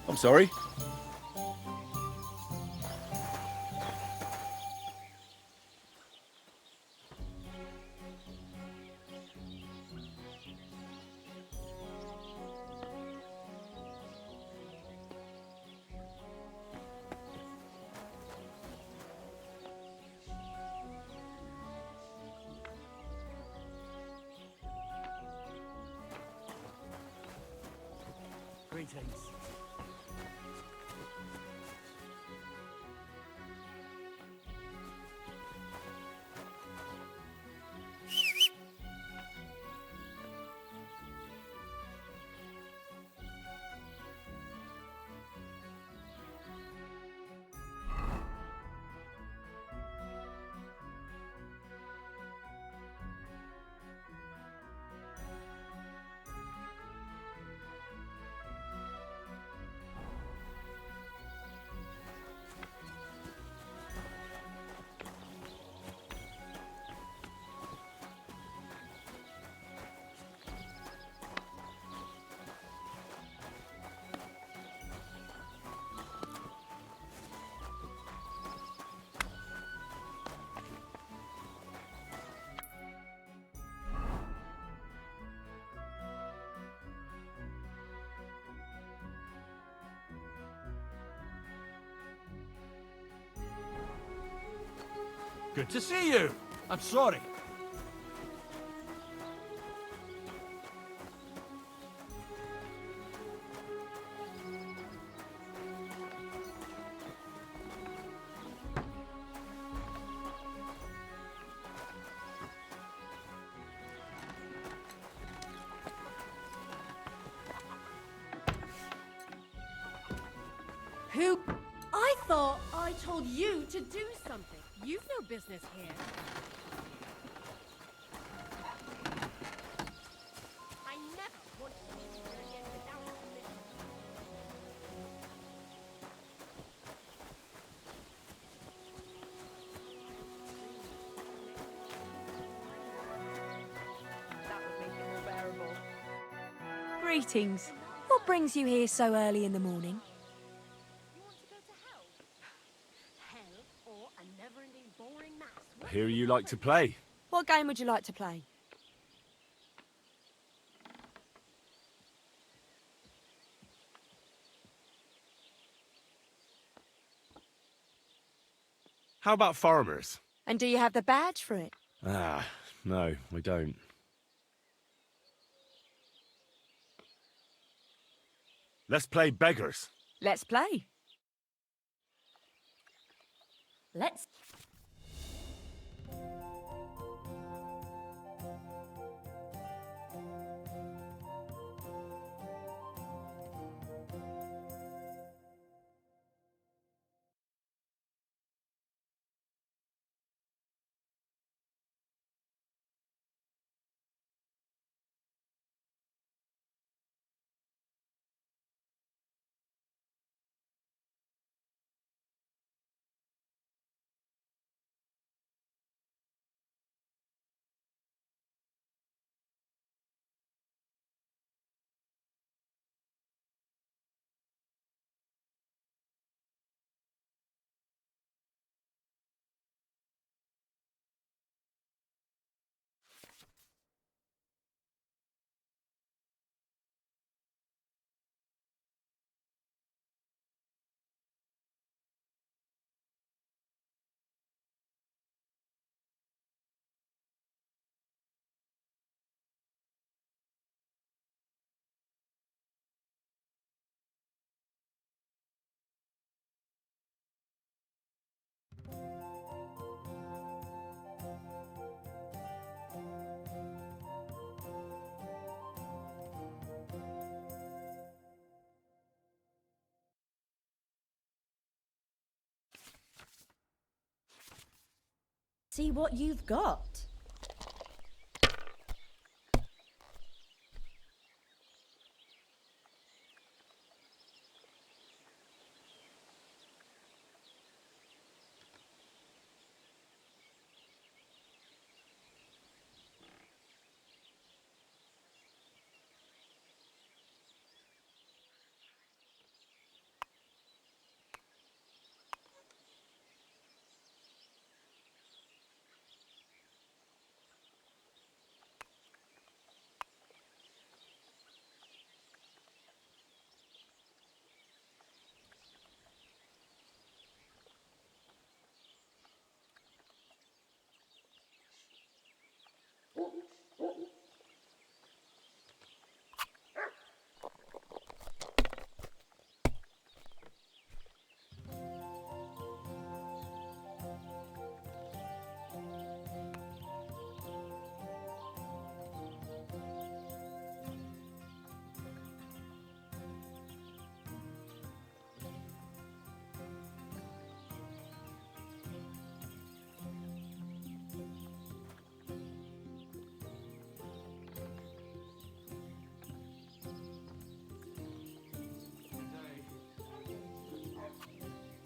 I'm sorry. Greetings. Good to see you. I'm sorry. Who? I thought I told you to do something. You've no business here. I never wanted you to go against the down commission. That would make it more bearable. Greetings. What brings you here so early in the morning? You want to go to hell? Hell or a never-ending boring mass? I hear you like to play. What game would you like to play? How about farmers? And do you have the badge for it? Ah, no, we don't. Let's play beggars. Let's play. Let's see what you've got.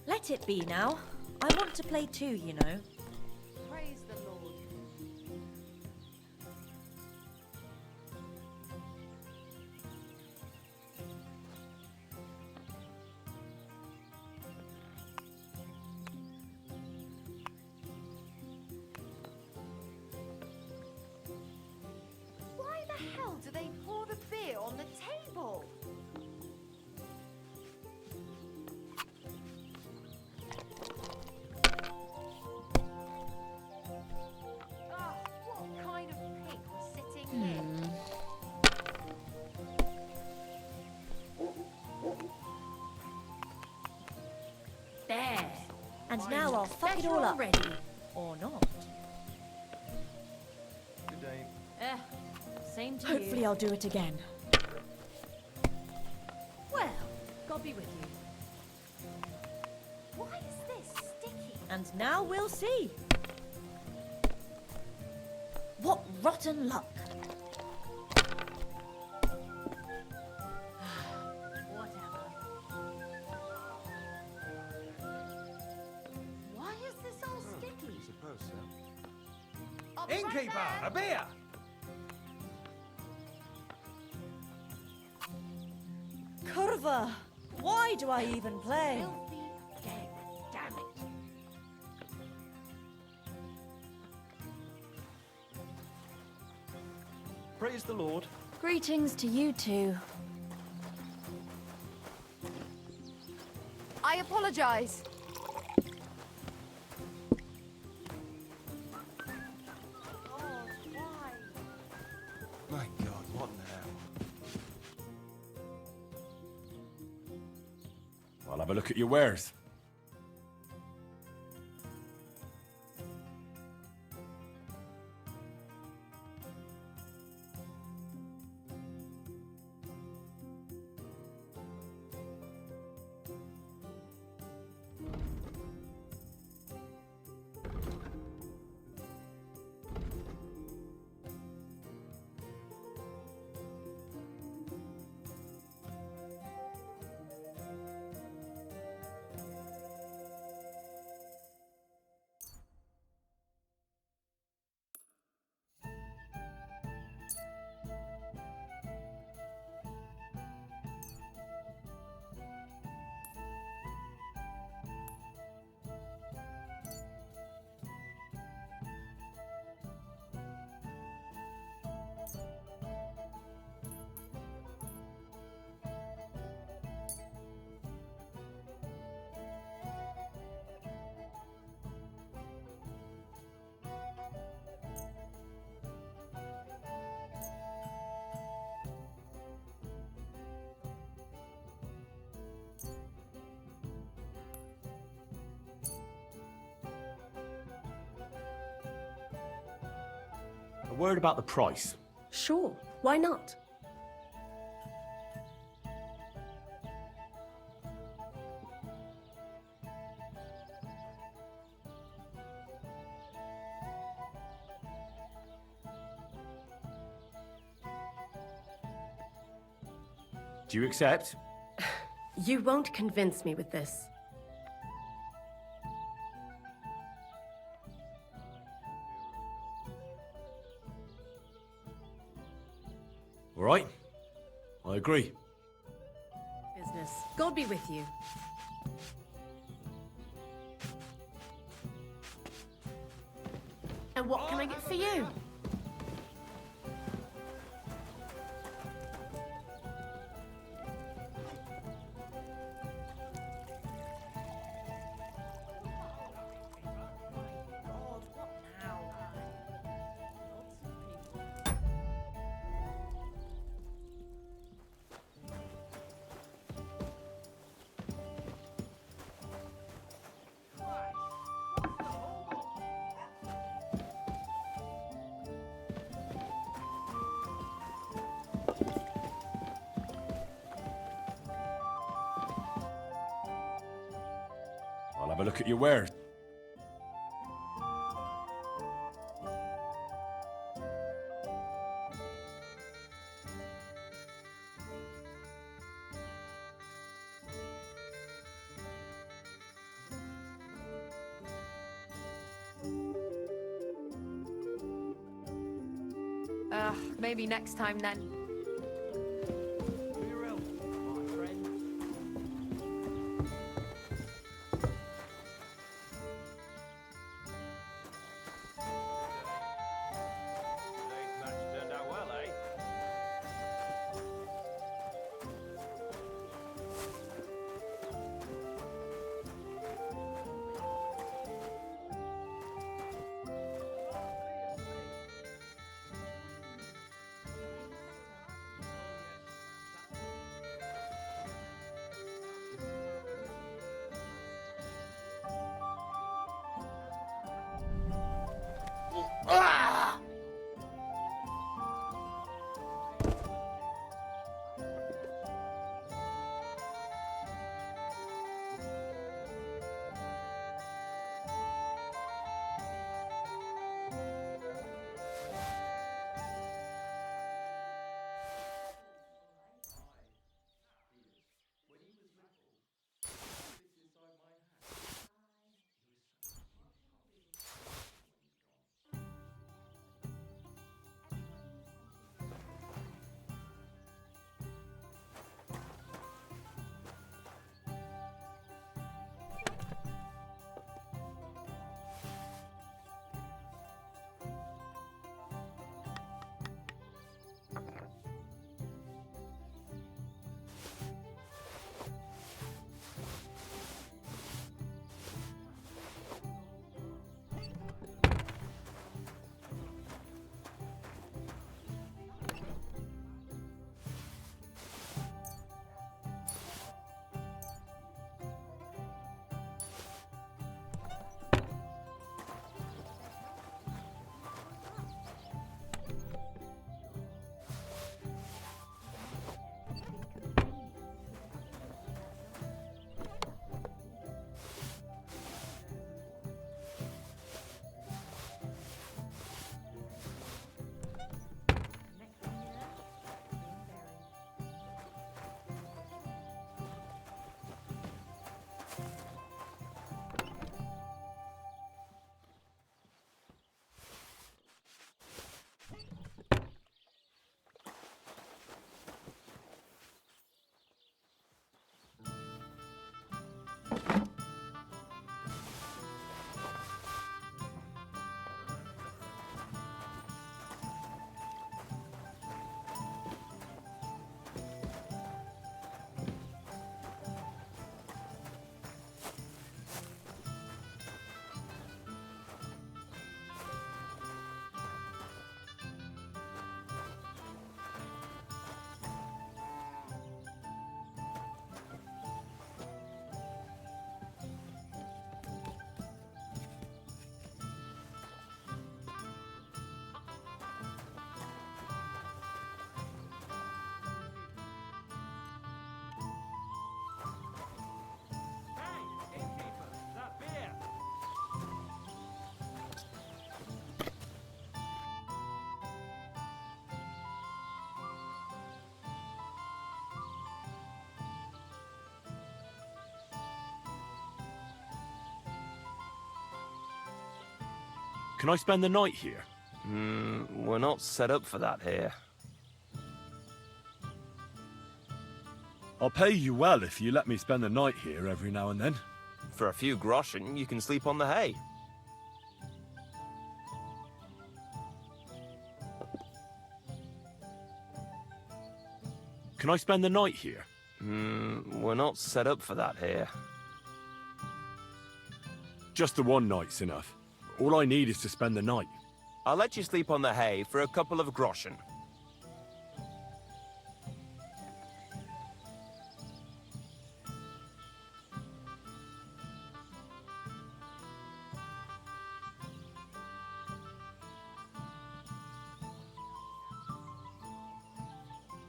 Let it be now. I want to play too, you know. Praise the Lord. Why the hell do they pour the beer on the table? Oh, what kind of pig was sitting here? There. And now I'll fuck it all up. Ready. Or not. Good day. Same to Hopefully you. I'll do it again. Well, God be with you. Why is this sticky? And now we'll see. What rotten luck. Whatever. Why is this all sticky? Suppose so. I'll be right Innkeeper, there. a beer! Curva! Why do I even play? Filthy dead, damn it. Praise the Lord. Greetings to you too. I apologize. My God, what the hell? I'll have a look at your wares. A word about the price. Sure, why not? Do you accept? You won't convince me with this. All right. I agree. Business. God be with you. And what can I get for you? I'll have a look at your wares. Maybe next time then. For your help, my friend. Today's match turned out well, eh? Can I spend the night here? We're not set up for that here. I'll pay you well if you let me spend the night here every now and then. For a few groschen, you can sleep on the hay. Can I spend the night here? We're not set up for that here. Just the one night's enough. All I need is to spend the night. I'll let you sleep on the hay for a couple of groschen.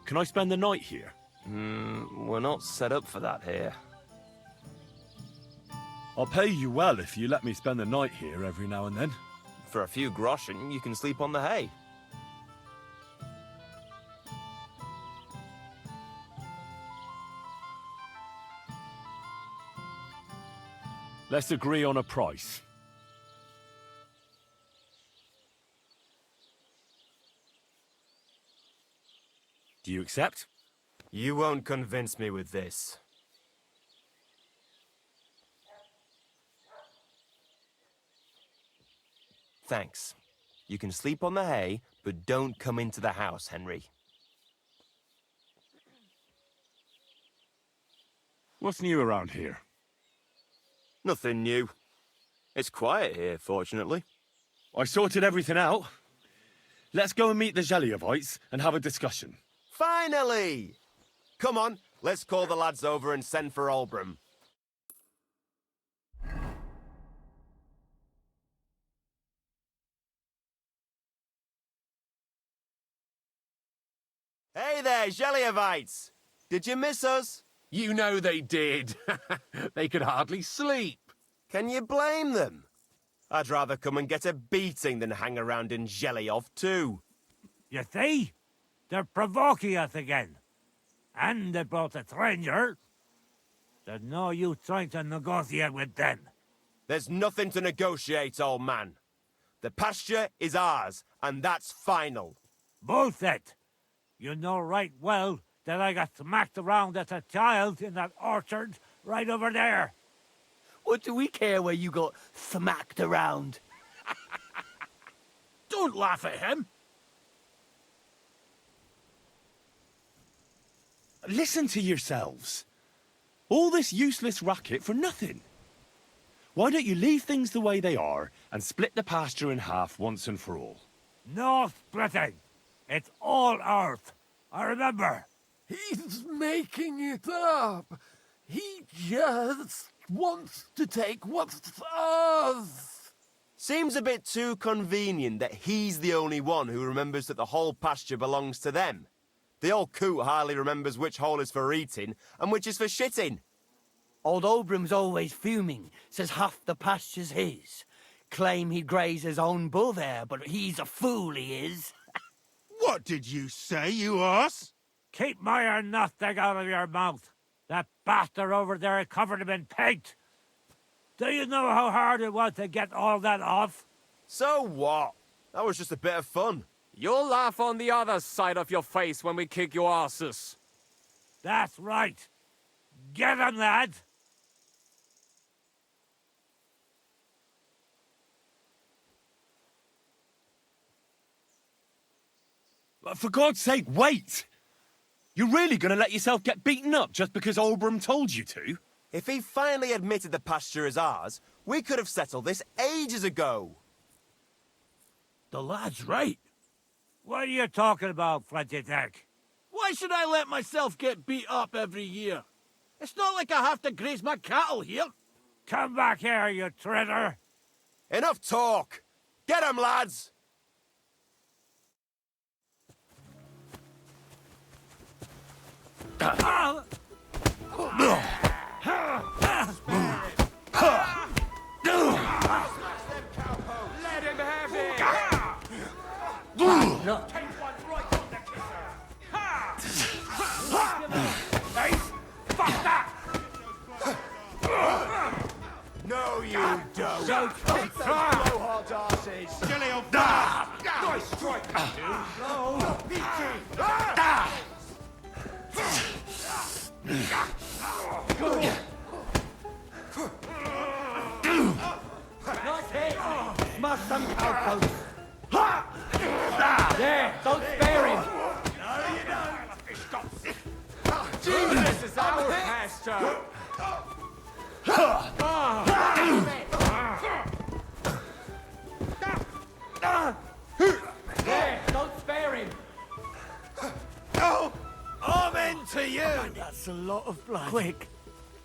Can I spend the night here? We're not set up for that here. I'll pay you well if you let me spend the night here every now and then. For a few groschen, you can sleep on the hay. Let's agree on a price. Do you accept? You won't convince me with this. Thanks. You can sleep on the hay, but don't come into the house, Henry. What's new around here? Nothing new. It's quiet here, fortunately. I sorted everything out. Let's go and meet the Jeliovites and have a discussion. Finally! Come on, let's call the lads over and send for Obram. Hey there, Jeliovites! Did you miss us? You know they did. They could hardly sleep. Can you blame them? I'd rather come and get a beating than hang around in Jeliov too. You see? They're provoking us again. And they brought a stranger. There's no use trying to negotiate with them. There's nothing to negotiate, old man. The pasture is ours, and that's final. Bullshit! You know right well that I got smacked around as a child in that orchard right over there. What do we care where you got smacked around? Don't laugh at him. Listen to yourselves. All this useless racket for nothing. Why don't you leave things the way they are and split the pasture in half once and for all? No splitting. It's all ours. I remember. He's making it up. He just wants to take what's ours. Seems a bit too convenient that he's the only one who remembers that the whole pasture belongs to them. The old coot hardly remembers which hole is for eating and which is for shitting. Old Obram's always fuming, says half the pasture's his. Claim he'd graze his own bull there, but he's a fool, he is. What did you say, you ass? Keep my nothing out of your mouth. That bastard over there covered him in paint. Do you know how hard it was to get all that off? So what? That was just a bit of fun. You'll laugh on the other side of your face when we kick your asses. That's right. Get him, lad. For God's sake, wait! You're really going to let yourself get beaten up just because Obram told you to? If he finally admitted the pasture is ours, we could have settled this ages ago. The lad's right. What are you talking about, Flinty Dick? Why should I let myself get beat up every year? It's not like I have to graze my cattle here. Come back here, you traitor. Enough talk. Get him, lads. Let him have it! No. Take one right on the kisser! Hey, fuck that! No, you don't. Don't Hit those blowhard arses. Not hit! Smash some cowposts! There, don't spare him! This is our pasture. There, don't spare him! I'm into you! That's a lot of blood. Quick!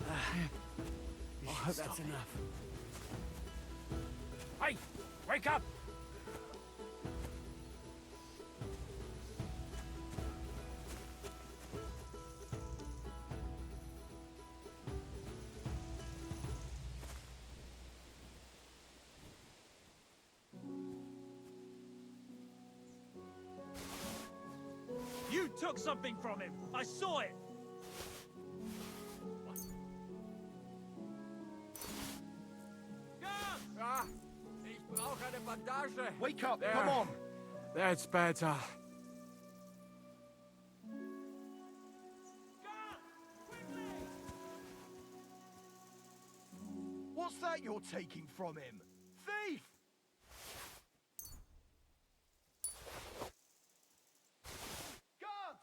I hope that's enough. Hey, wake up! You took something from him! I saw it! Ah, ich brauche eine Bandage. Wake up, There. come on! That's better. What's that you're taking from him? Thief! Guards!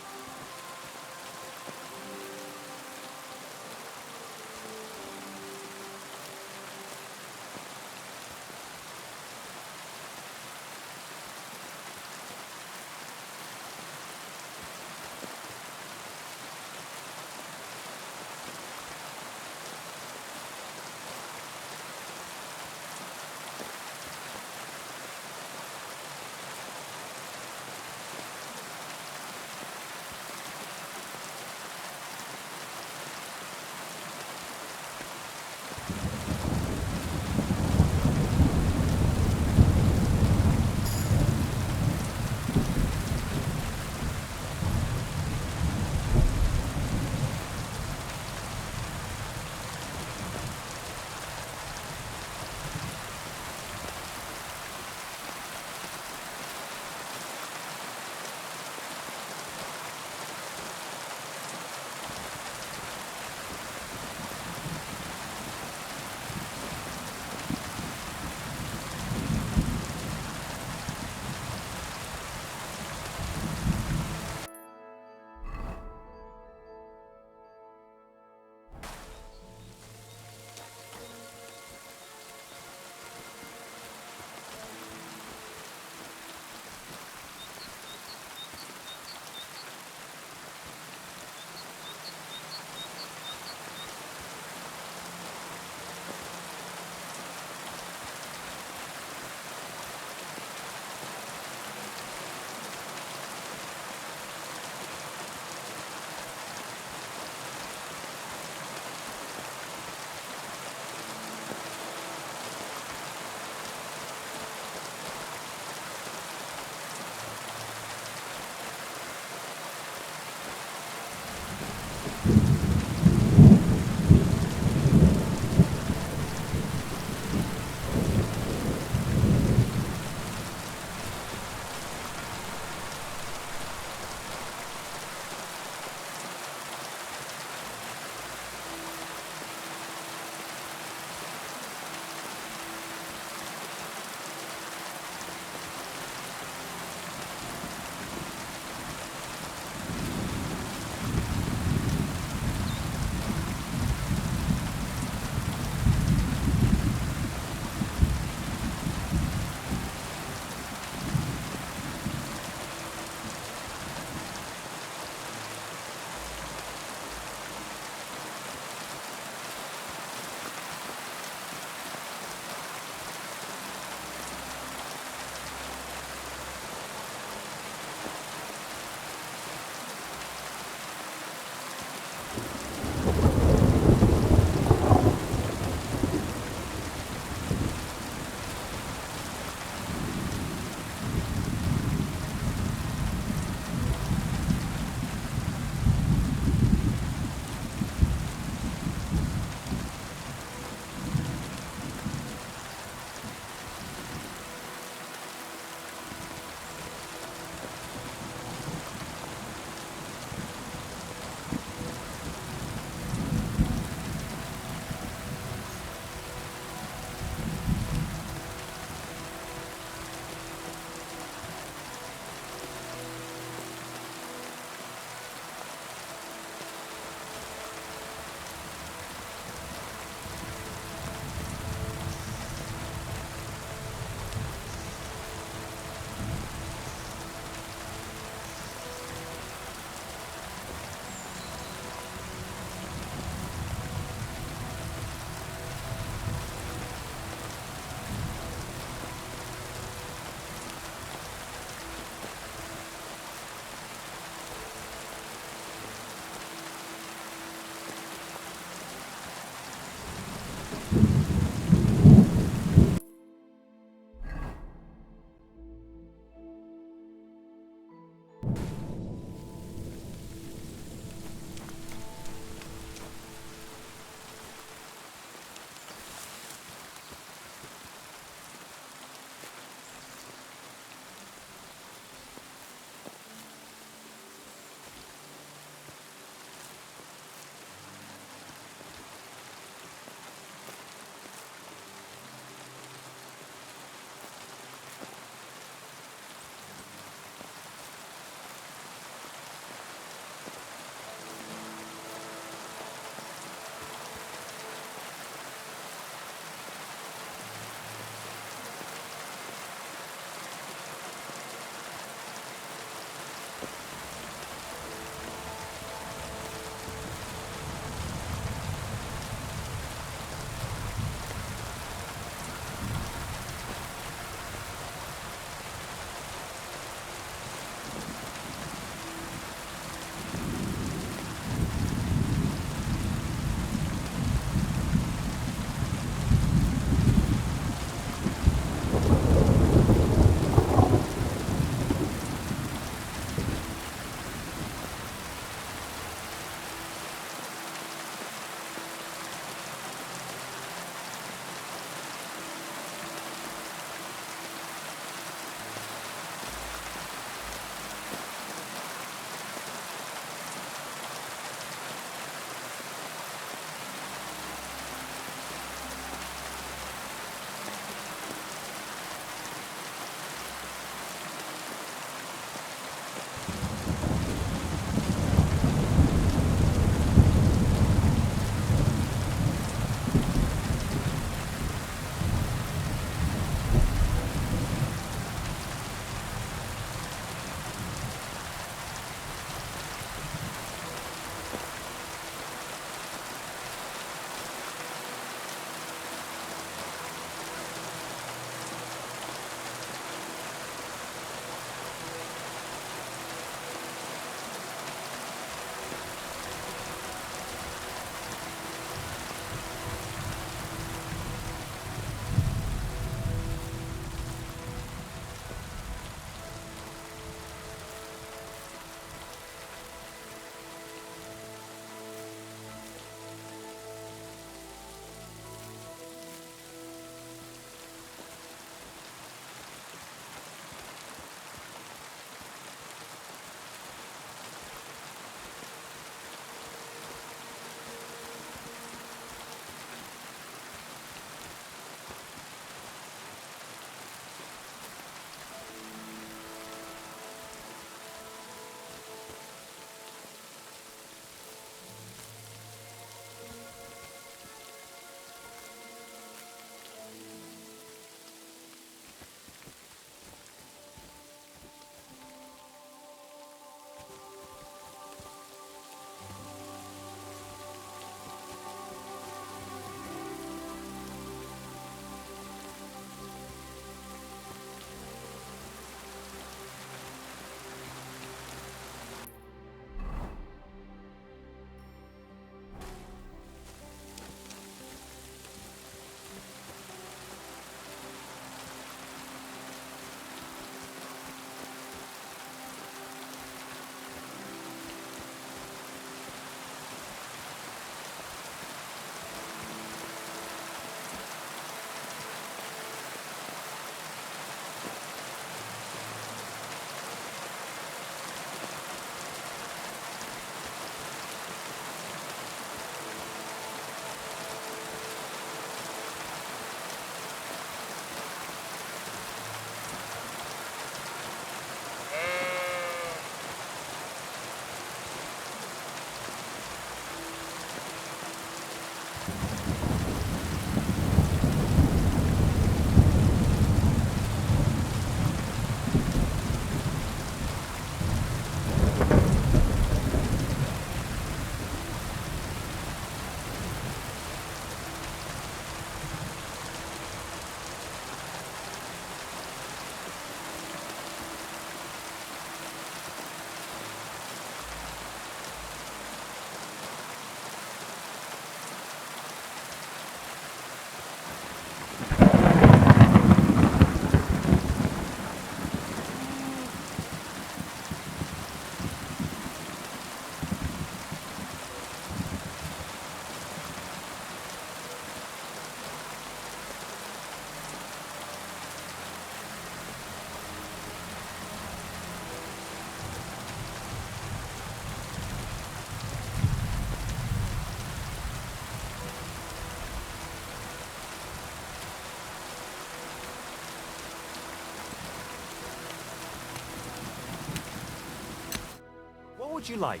would you like?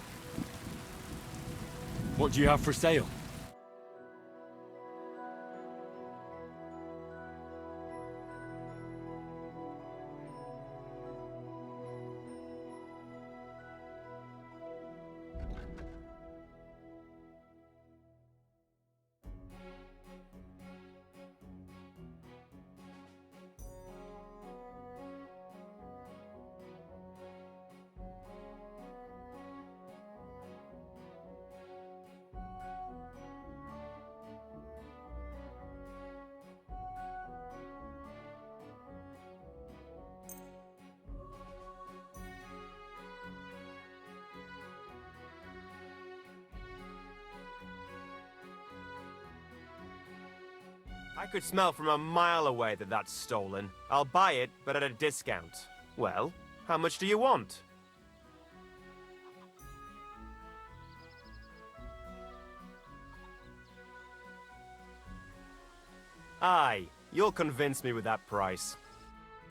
What do you have for sale? I could smell from a mile away that that's stolen. I'll buy it, but at a discount. Well, how much do you want? Aye, you'll convince me with that price.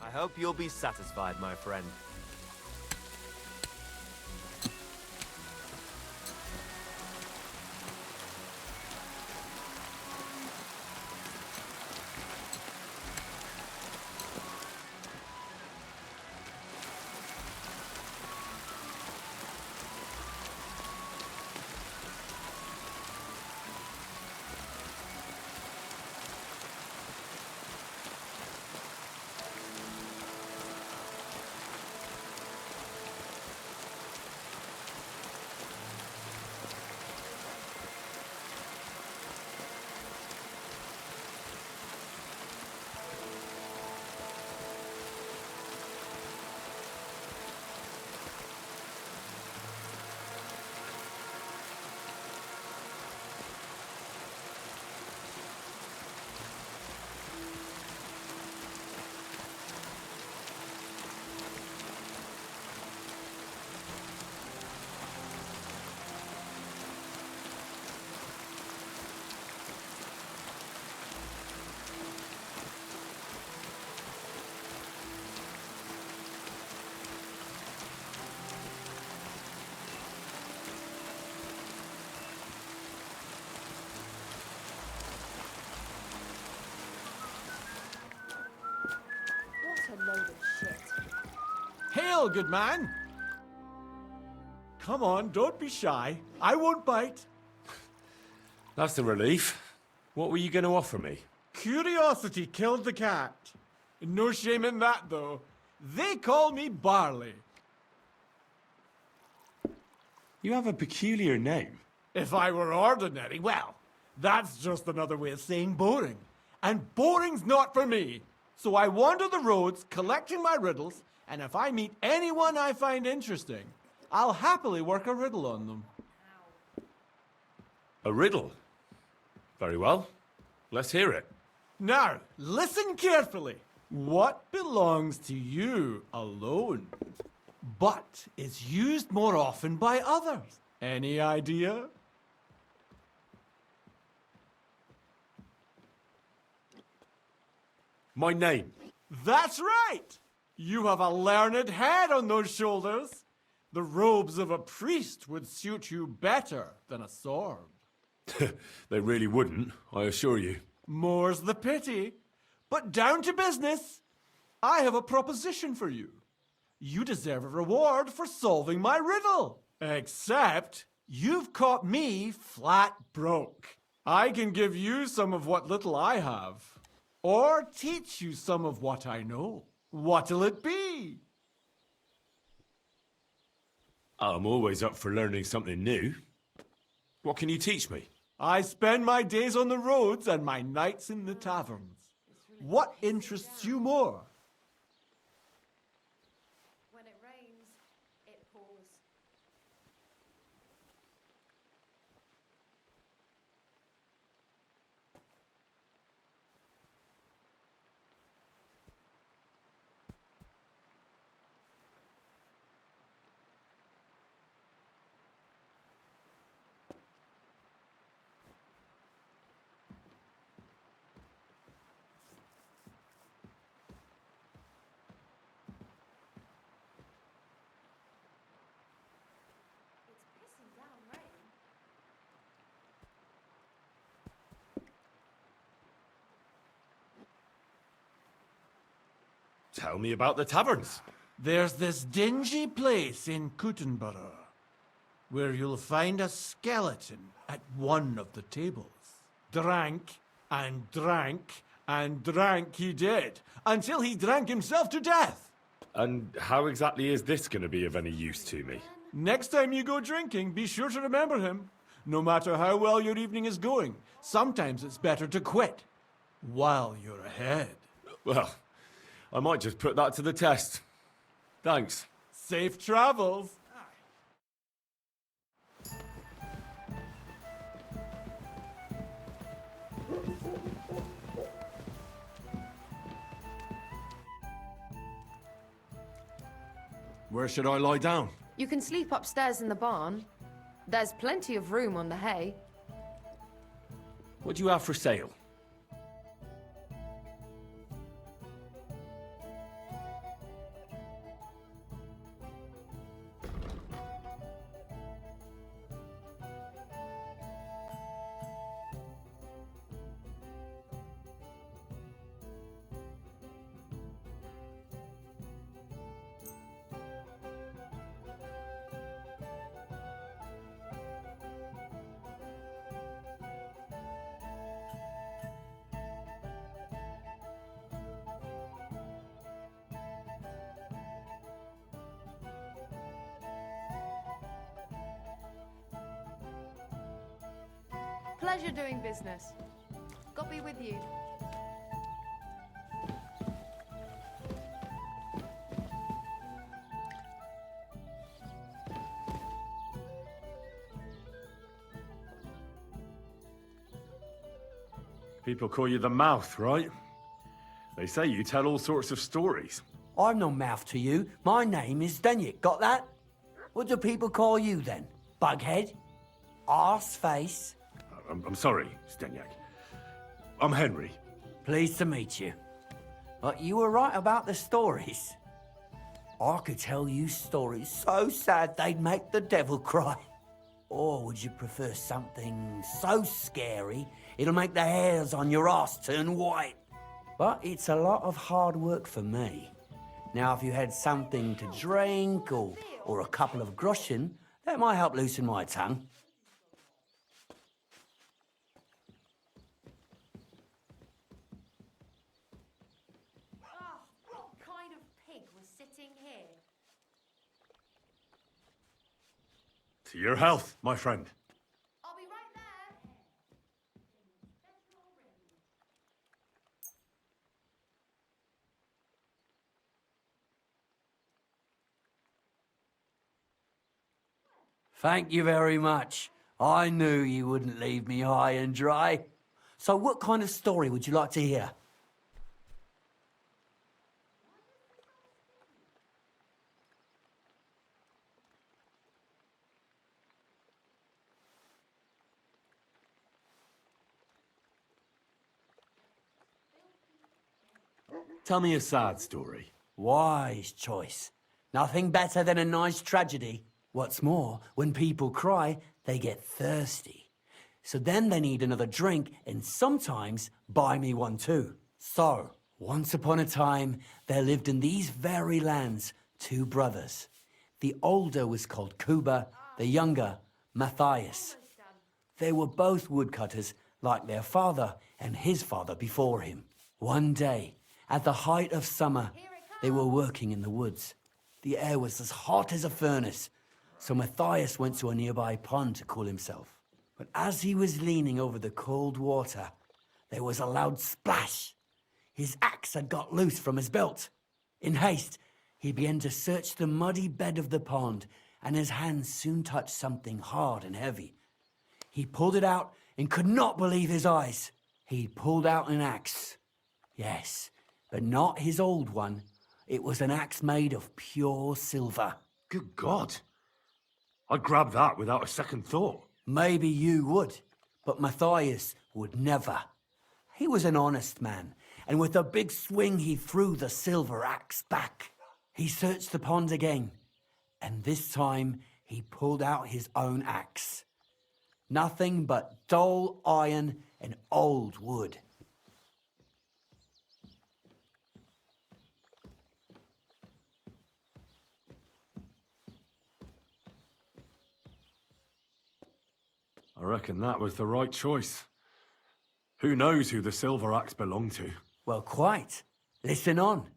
I hope you'll be satisfied, my friend. What a load of shit. Hail, good man! Come on, don't be shy. I won't bite. That's a relief. What were you going to offer me? Curiosity killed the cat. No shame in that, though. They call me Barley. You have a peculiar name. If I were ordinary, well, that's just another way of saying boring. And boring's not for me. So I wander the roads collecting my riddles, and if I meet anyone I find interesting, I'll happily work a riddle on them. A riddle? Very well. Let's hear it. Now, listen carefully. What belongs to you alone, but is used more often by others? Any idea? My name. That's right! You have a learned head on those shoulders. The robes of a priest would suit you better than a sword. They really wouldn't, I assure you. More's the pity. But down to business. I have a proposition for you. You deserve a reward for solving my riddle. Except you've caught me flat broke. I can give you some of what little I have. Or teach you some of what I know. What'll it be? I'm always up for learning something new. What can you teach me? I spend my days on the roads and my nights in the taverns. What interests you more? When it rains, it pours. Tell me about the taverns. There's this dingy place in Kuttenborough where you'll find a skeleton at one of the tables. Drank and drank and drank he did, until he drank himself to death. And how exactly is this going to be of any use to me? Next time you go drinking, be sure to remember him. No matter how well your evening is going, sometimes it's better to quit while you're ahead. Well, I might just put that to the test. Thanks. Safe travels. Where should I lie down? You can sleep upstairs in the barn. There's plenty of room on the hay. What do you have for sale? Pleasure doing business. God be with you. People call you the mouth, right? They say you tell all sorts of stories. I'm no mouth to you. My name is Dengy. Got that? What do people call you then? Bughead? Arse face? I'm sorry, Stenyak. I'm Henry. Pleased to meet you. But you were right about the stories. I could tell you stories so sad they'd make the devil cry. Or would you prefer something so scary it'll make the hairs on your ass turn white? But it's a lot of hard work for me. Now, if you had something to drink or a couple of groschen, that might help loosen my tongue. What kind of pig was sitting here? To your health, my friend. I'll be right there. Thank you very much. I knew you wouldn't leave me high and dry. So what kind of story would you like to hear? Tell me a sad story. Wise choice. Nothing better than a nice tragedy. What's more, when people cry, they get thirsty. So then they need another drink and sometimes buy me one too. So, once upon a time, there lived in these very lands 2 brothers. The older was called Kuba, the younger, Matthias. They were both woodcutters like their father and his father before him. One day, at the height of summer, they were working in the woods. The air was as hot as a furnace, so Matthias went to a nearby pond to cool himself. But as he was leaning over the cold water, there was a loud splash. His axe had got loose from his belt. In haste, he began to search the muddy bed of the pond, and his hands soon touched something hard and heavy. He pulled it out and could not believe his eyes. He pulled out an axe. Yes, but not his old one. It was an axe made of pure silver. Good God. I'd grab that without a second thought. Maybe you would, but Matthias would never. He was an honest man, and with a big swing he threw the silver axe back. He searched the pond again, and this time he pulled out his own axe. Nothing but dull iron and old wood. reckon that was the right choice. Who knows who the silver axe belonged to? Well, quite. Listen on.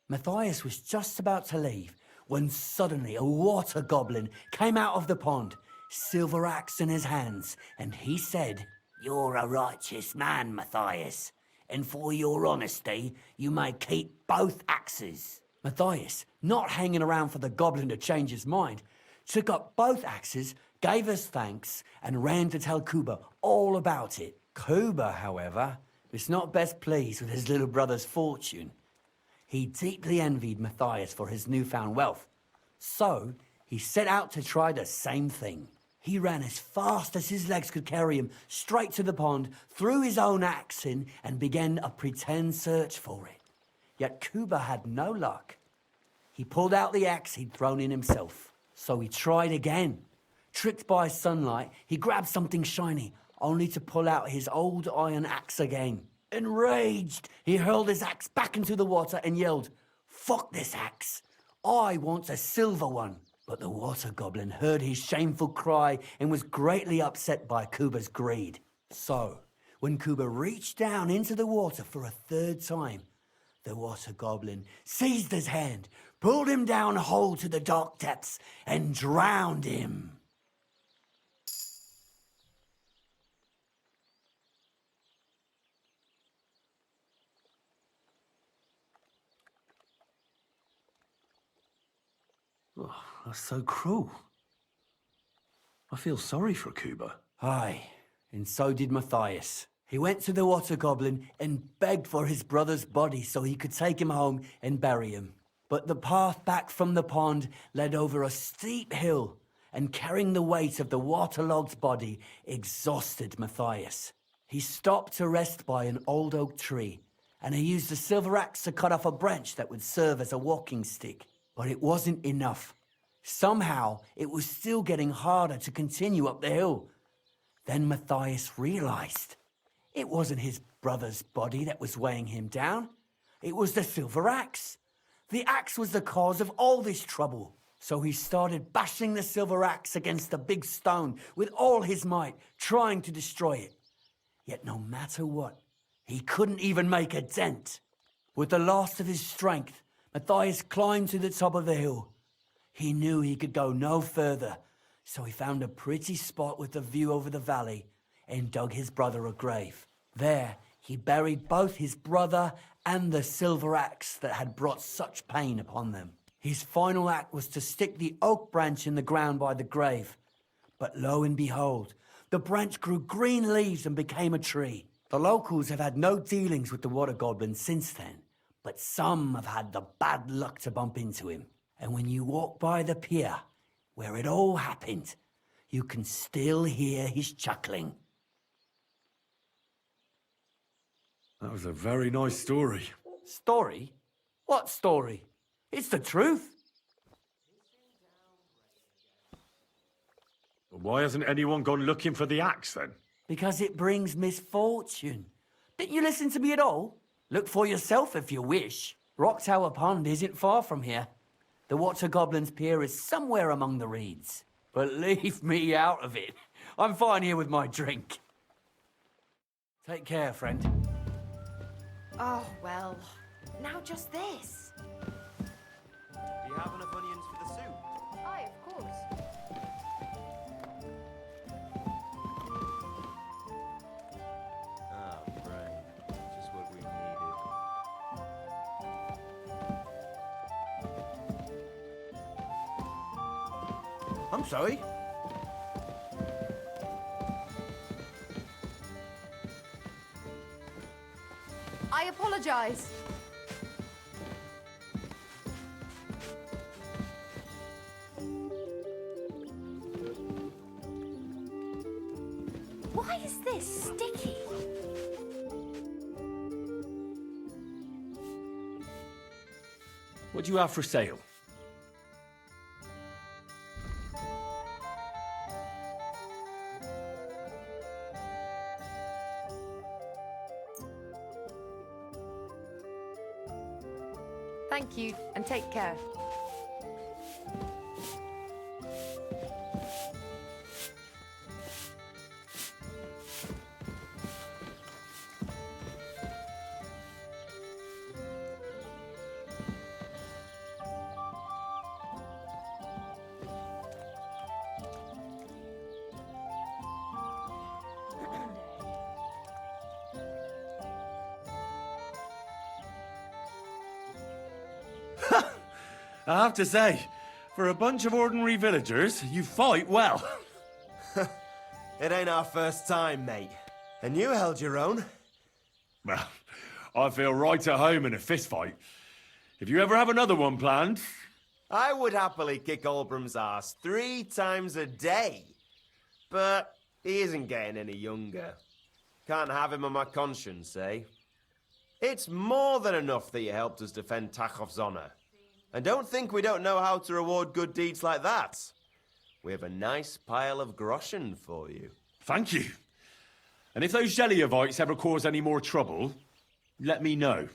Matthias was just about to leave when suddenly a water goblin came out of the pond, silver axe in his hands, and he said, "You're a righteous man, Matthias, and for your honesty, you may keep both axes." Matthias, not hanging around for the goblin to change his mind, took up both axes, gave us thanks, and ran to tell Kuba all about it. Kuba, however, was not best pleased with his little brother's fortune. He deeply envied Matthias for his newfound wealth, so he set out to try the same thing. He ran as fast as his legs could carry him straight to the pond, threw his own axe in, and began a pretend search for it. Yet Kuba had no luck. He pulled out the axe he'd thrown in himself, so he tried again. Tricked by sunlight, he grabbed something shiny, only to pull out his old iron axe again. Enraged, he hurled his axe back into the water and yelled, "Fuck this axe! I want a silver one!" But the water goblin heard his shameful cry and was greatly upset by Kuba's greed. So, when Kuba reached down into the water for a third time, the water goblin seized his hand, pulled him down whole to the dark depths, and drowned him. Oh, that's so cruel. I feel sorry for Kuba. Aye, and so did Matthias. He went to the water goblin and begged for his brother's body so he could take him home and bury him. But the path back from the pond led over a steep hill, and carrying the weight of the waterlogged body exhausted Matthias. He stopped to rest by an old oak tree, and he used a silver axe to cut off a branch that would serve as a walking stick. But it wasn't enough. Somehow, it was still getting harder to continue up the hill. Then Matthias realized it wasn't his brother's body that was weighing him down. It was the silver axe. The axe was the cause of all this trouble. So he started bashing the silver axe against the big stone with all his might, trying to destroy it. Yet no matter what, he couldn't even make a dent. With the last of his strength, Matthias climbed to the top of the hill. He knew he could go no further, so he found a pretty spot with a view over the valley and dug his brother a grave. There, he buried both his brother and the silver axe that had brought such pain upon them. His final act was to stick the oak branch in the ground by the grave. But lo and behold, the branch grew green leaves and became a tree. The locals have had no dealings with the water goblin since then, but some have had the bad luck to bump into him. And when you walk by the pier, where it all happened, you can still hear his chuckling. That was a very nice story. Story? What story? It's the truth. But why hasn't anyone gone looking for the axe then? Because it brings misfortune. Didn't you listen to me at all? Look for yourself if you wish. Rock Tower Pond isn't far from here. The Water Goblin's Pier is somewhere among the reeds. But leave me out of it. I'm fine here with my drink. Take care, friend. Oh, well. Now just this. Do you have enough onions for the soup? Aye, of course. Ah, right. Just what we needed. I'm sorry. I apologize. Why is this sticky? What do you have for sale? Thank you, and take care. I have to say, for a bunch of ordinary villagers, you fight well. It ain't our first time, mate. And you held your own. Well, I feel right at home in a fist fight. If you ever have another one planned... I would happily kick Olbram's ass 3 times a day. But he isn't getting any younger. Can't have him on my conscience, eh? It's more than enough that you helped us defend Tachov's honor. And don't think we don't know how to reward good deeds like that. We have a nice pile of groschen for you. Thank you. And if those Jelliavites ever cause any more trouble, let me know.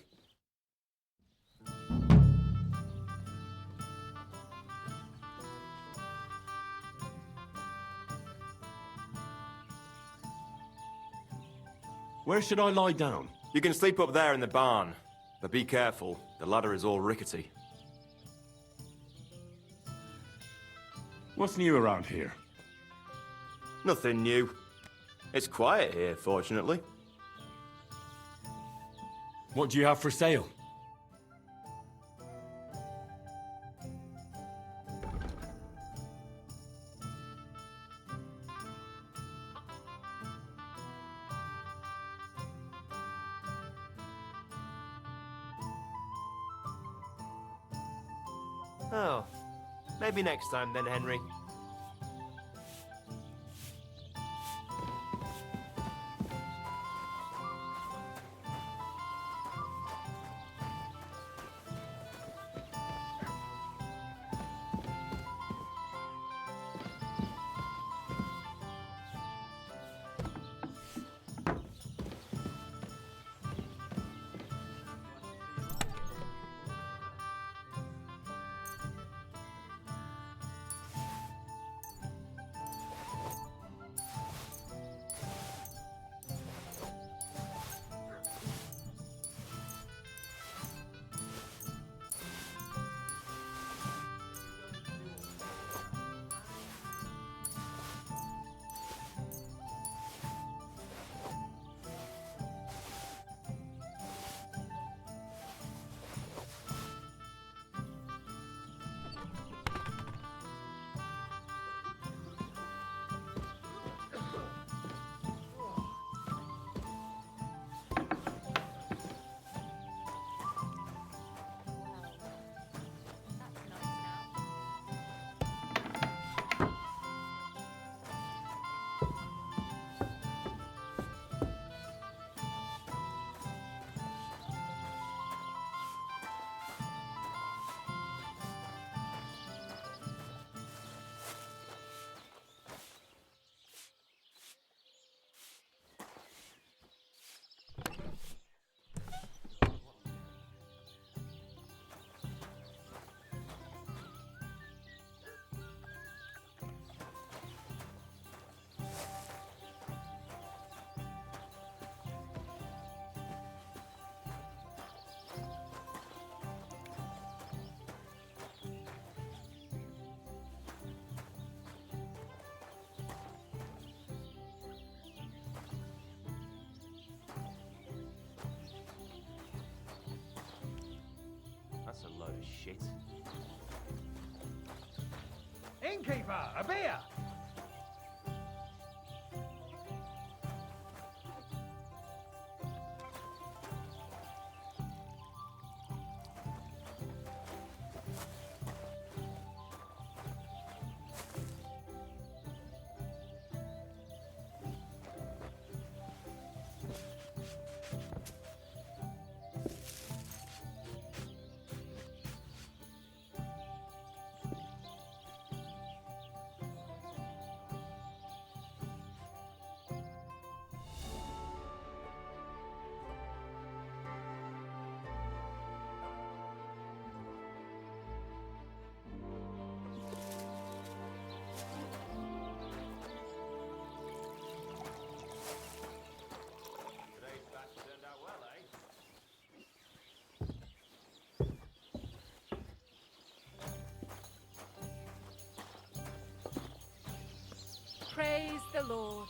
Where should I lie down? You can sleep up there in the barn. But be careful, the ladder is all rickety. What's new around here? Nothing new. It's quiet here, fortunately. What do you have for sale? Oh, maybe next time then, Henry. That's a load of shit. Innkeeper, a beer! Praise the Lord.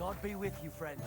God be with you, friend.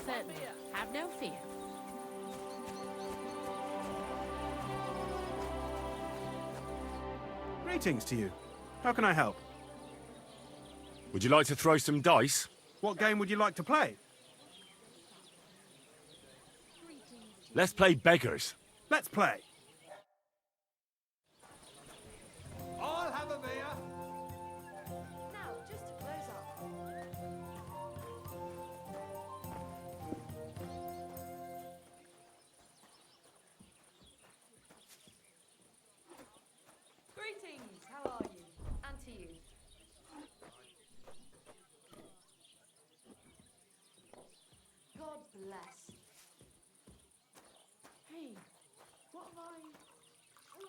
Certainly. Have no fear. Greetings to you. How can I help? Would you like to throw some dice? What game would you like to play? Let's play beggars. Let's play. I'll have a beer. Now, just to close up. Greetings, how are you? bless. Hey, what have I...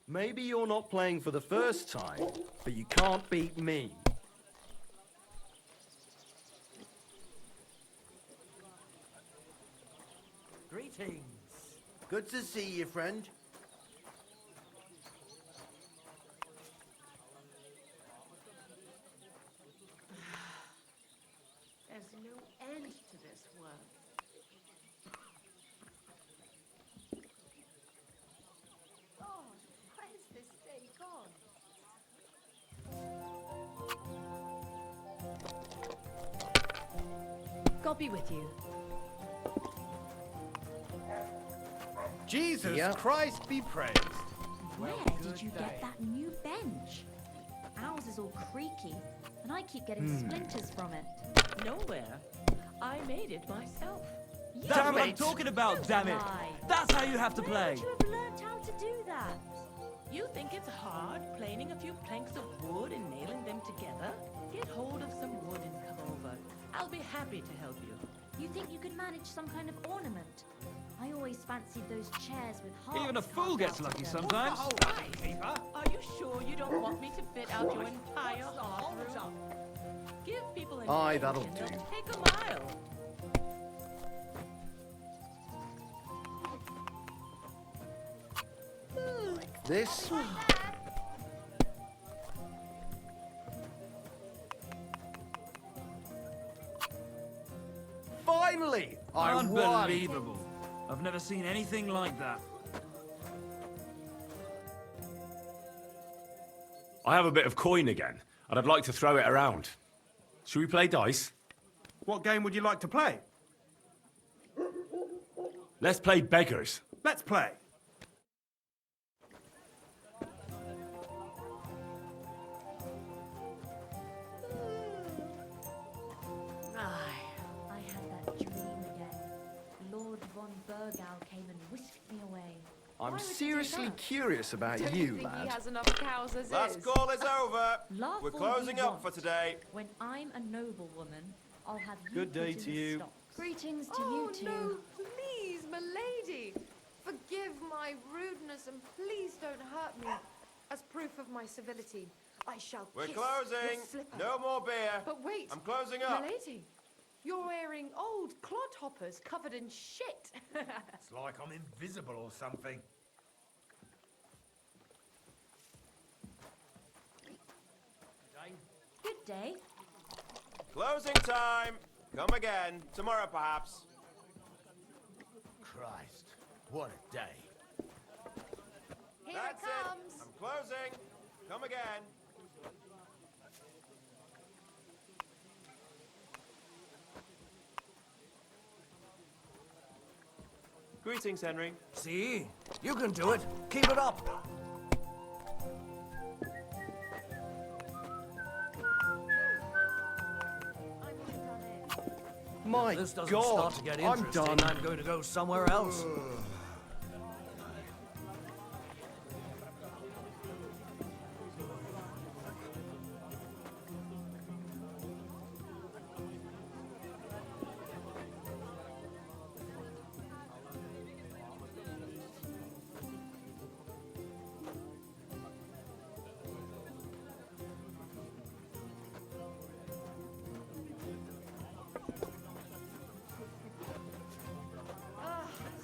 Maybe you're not playing for the first time, but you can't beat me. Greetings. Good to see you, friend. There's no end to this work. God, where's this day gone? God be with you. Jesus Yeah. Christ be praised. Where did you get that new bench? Ours is all creaky, and I keep getting splinters from it. Nowhere. I made it myself. That's what I'm talking about, damn it! Lie. That's how you have to Where play. would you have learnt how to do that? You think it's hard planing a few planks of wood and nailing them together? Get hold of some wood and come over. I'll be happy to help you. You think you could manage some kind of ornament? I always fancied those chairs with hearts. Even a fool carved gets out of lucky them. sometimes. All right, Keeper. Are you sure you don't want me to fit out your entire bathroom? Give people an Aye, inch that'll and they'll do. take a mile. This? Finally! I won! Unbelievable. I've never seen anything like that. I have a bit of coin again, and I'd like to throw it around. Should we play dice? What game would you like to play? Let's play beggars. Let's play. I had that dream again. Lord von Burgau came and whisked me away. I'm Why would you do seriously that? curious about Don't you, think he lad. has enough cows as Last is? call is over. Laugh We're all closing you up for want. today. When I'm a noblewoman, I'll have you Good day put in to the you. stocks. Greetings to Oh you two. no, please, milady. Forgive my rudeness and please don't hurt me. As proof of my civility, I shall We're kiss closing. your slipper. No more beer. But wait, I'm closing up. milady, you're wearing old clodhoppers covered in shit. It's like I'm invisible or something. Good day. Closing time. Come again. Tomorrow, perhaps. Christ, what a day. Here That's it comes. I'm closing. Come again. Greetings, Henry. See? You can do it. Keep it up. My This doesn't God, start to get I'm interesting. done. I'm going to go somewhere else.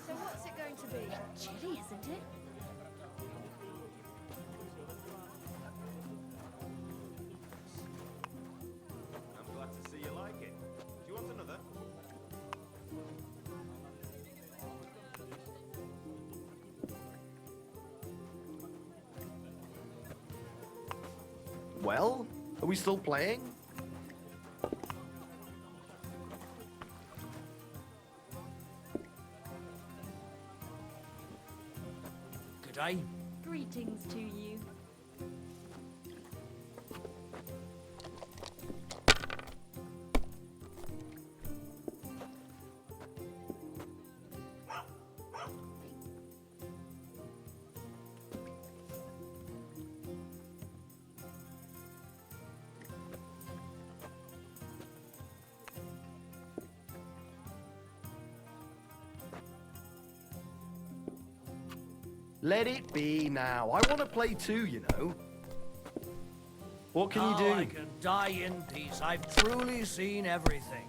So what's it going to be? Chilly, isn't it? I'm glad to see you like it. Do you want another? Well, are we still playing? Good day. Greetings to you. Let it be now. I want to play too, you know. What can you do? I can die in peace. I've truly seen everything.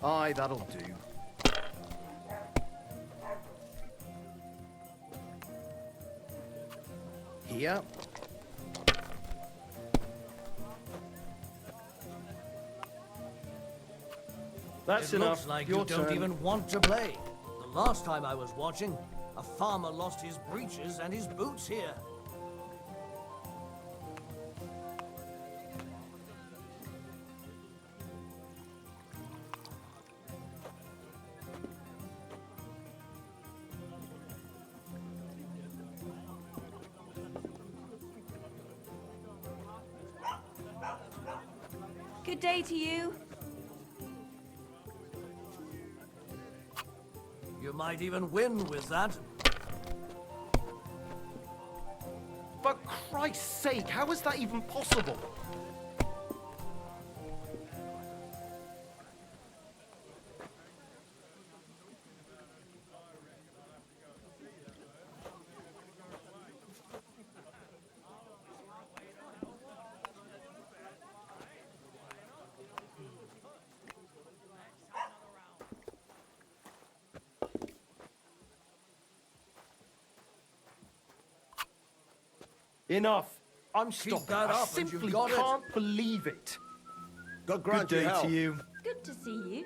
Aye, that'll do. Here. That's It enough. looks like Your you don't turn. even want to play. The last time I was watching, a farmer lost his breeches and his boots here. Good day to you. You might even win with that. For Christ's sake, how is that even possible? Enough. I'm stopping. that I up and you've simply got it. can't believe it. God Good day to you. Good to see you.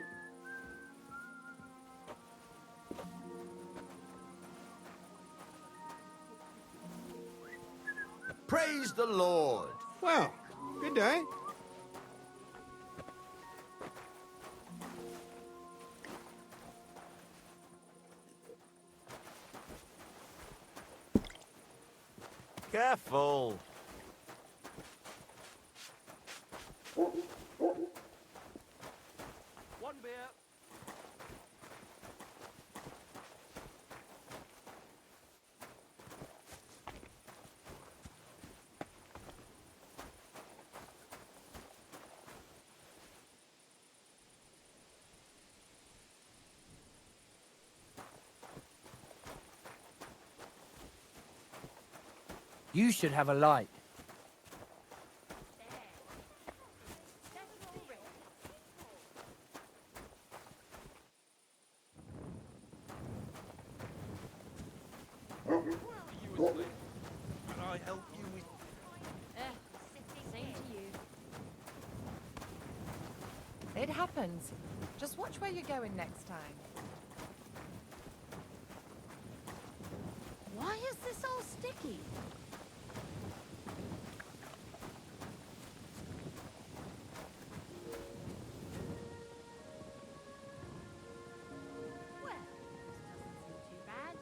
Praise the Lord. Well, good day. Careful. One beer. You should have a light. Can I help you with... Same to you. It happens. Just watch where you're going next time. Why is this all sticky? Well, this doesn't seem too bad.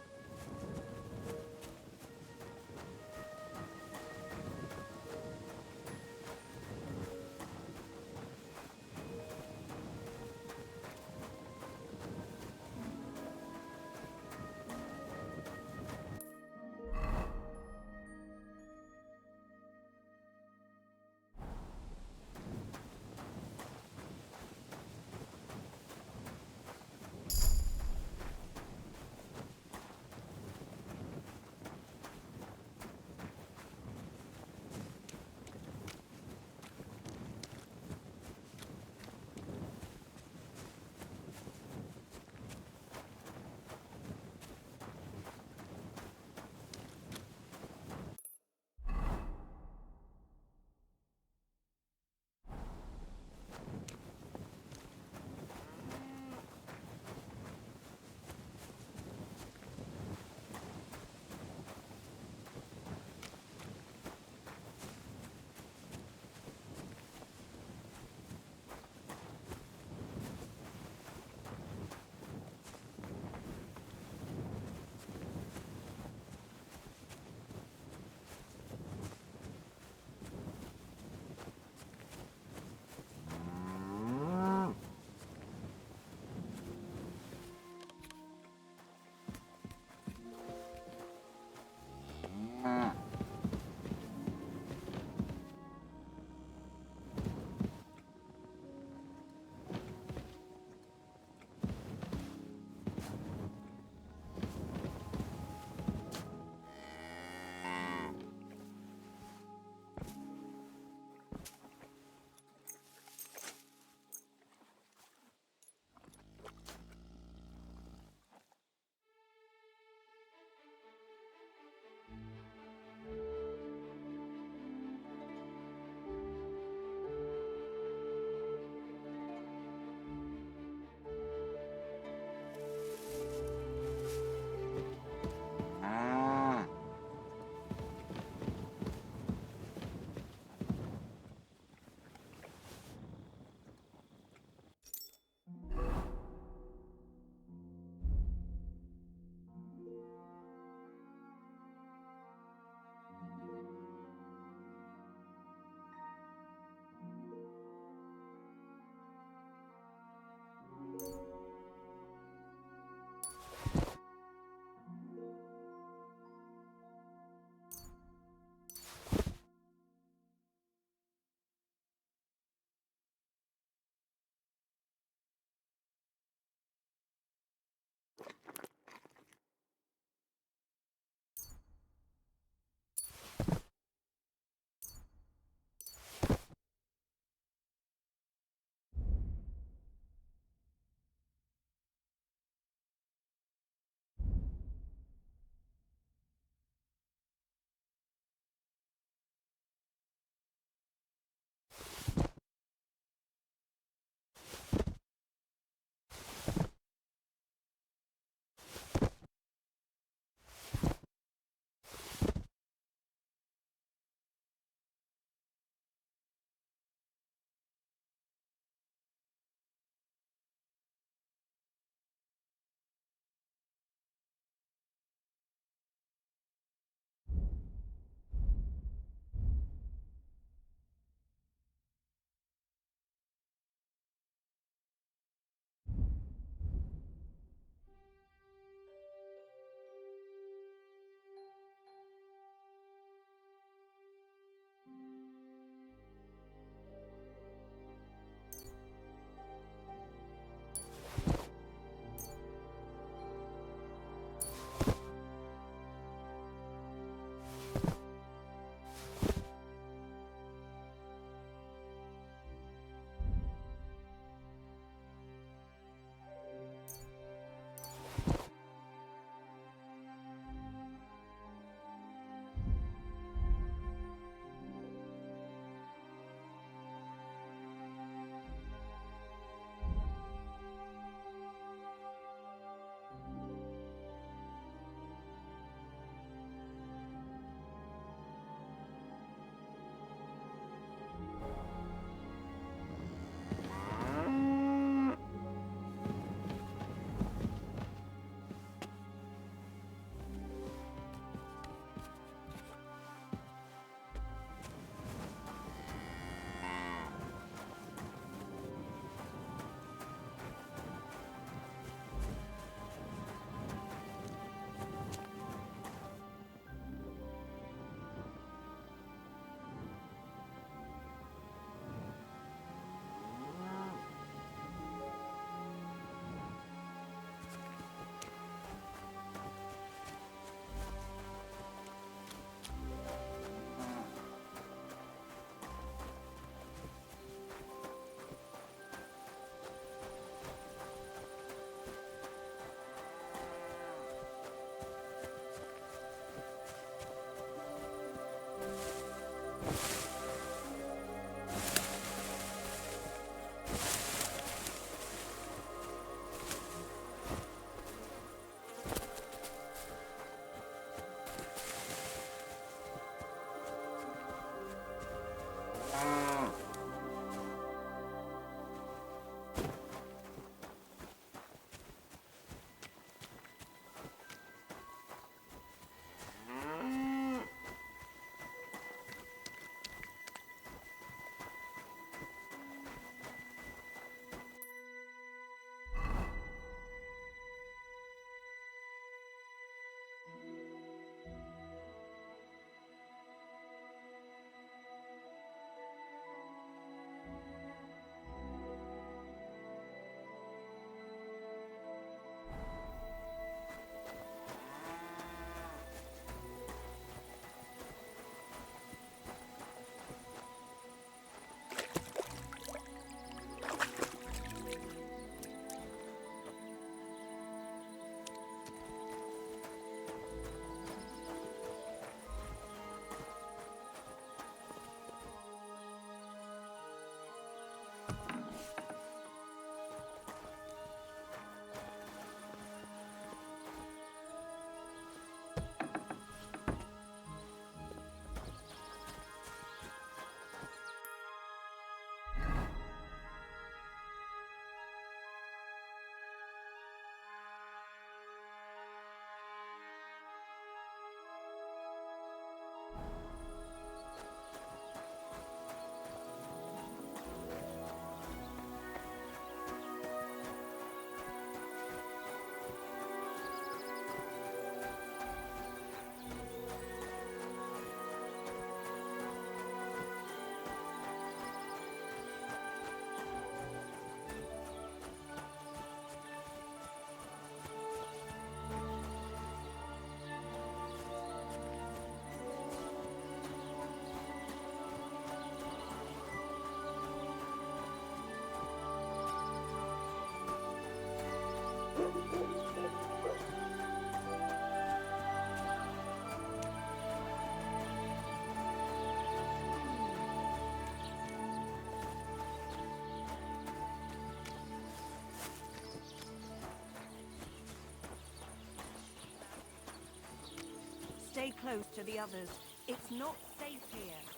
Stay close to the others. It's not safe here.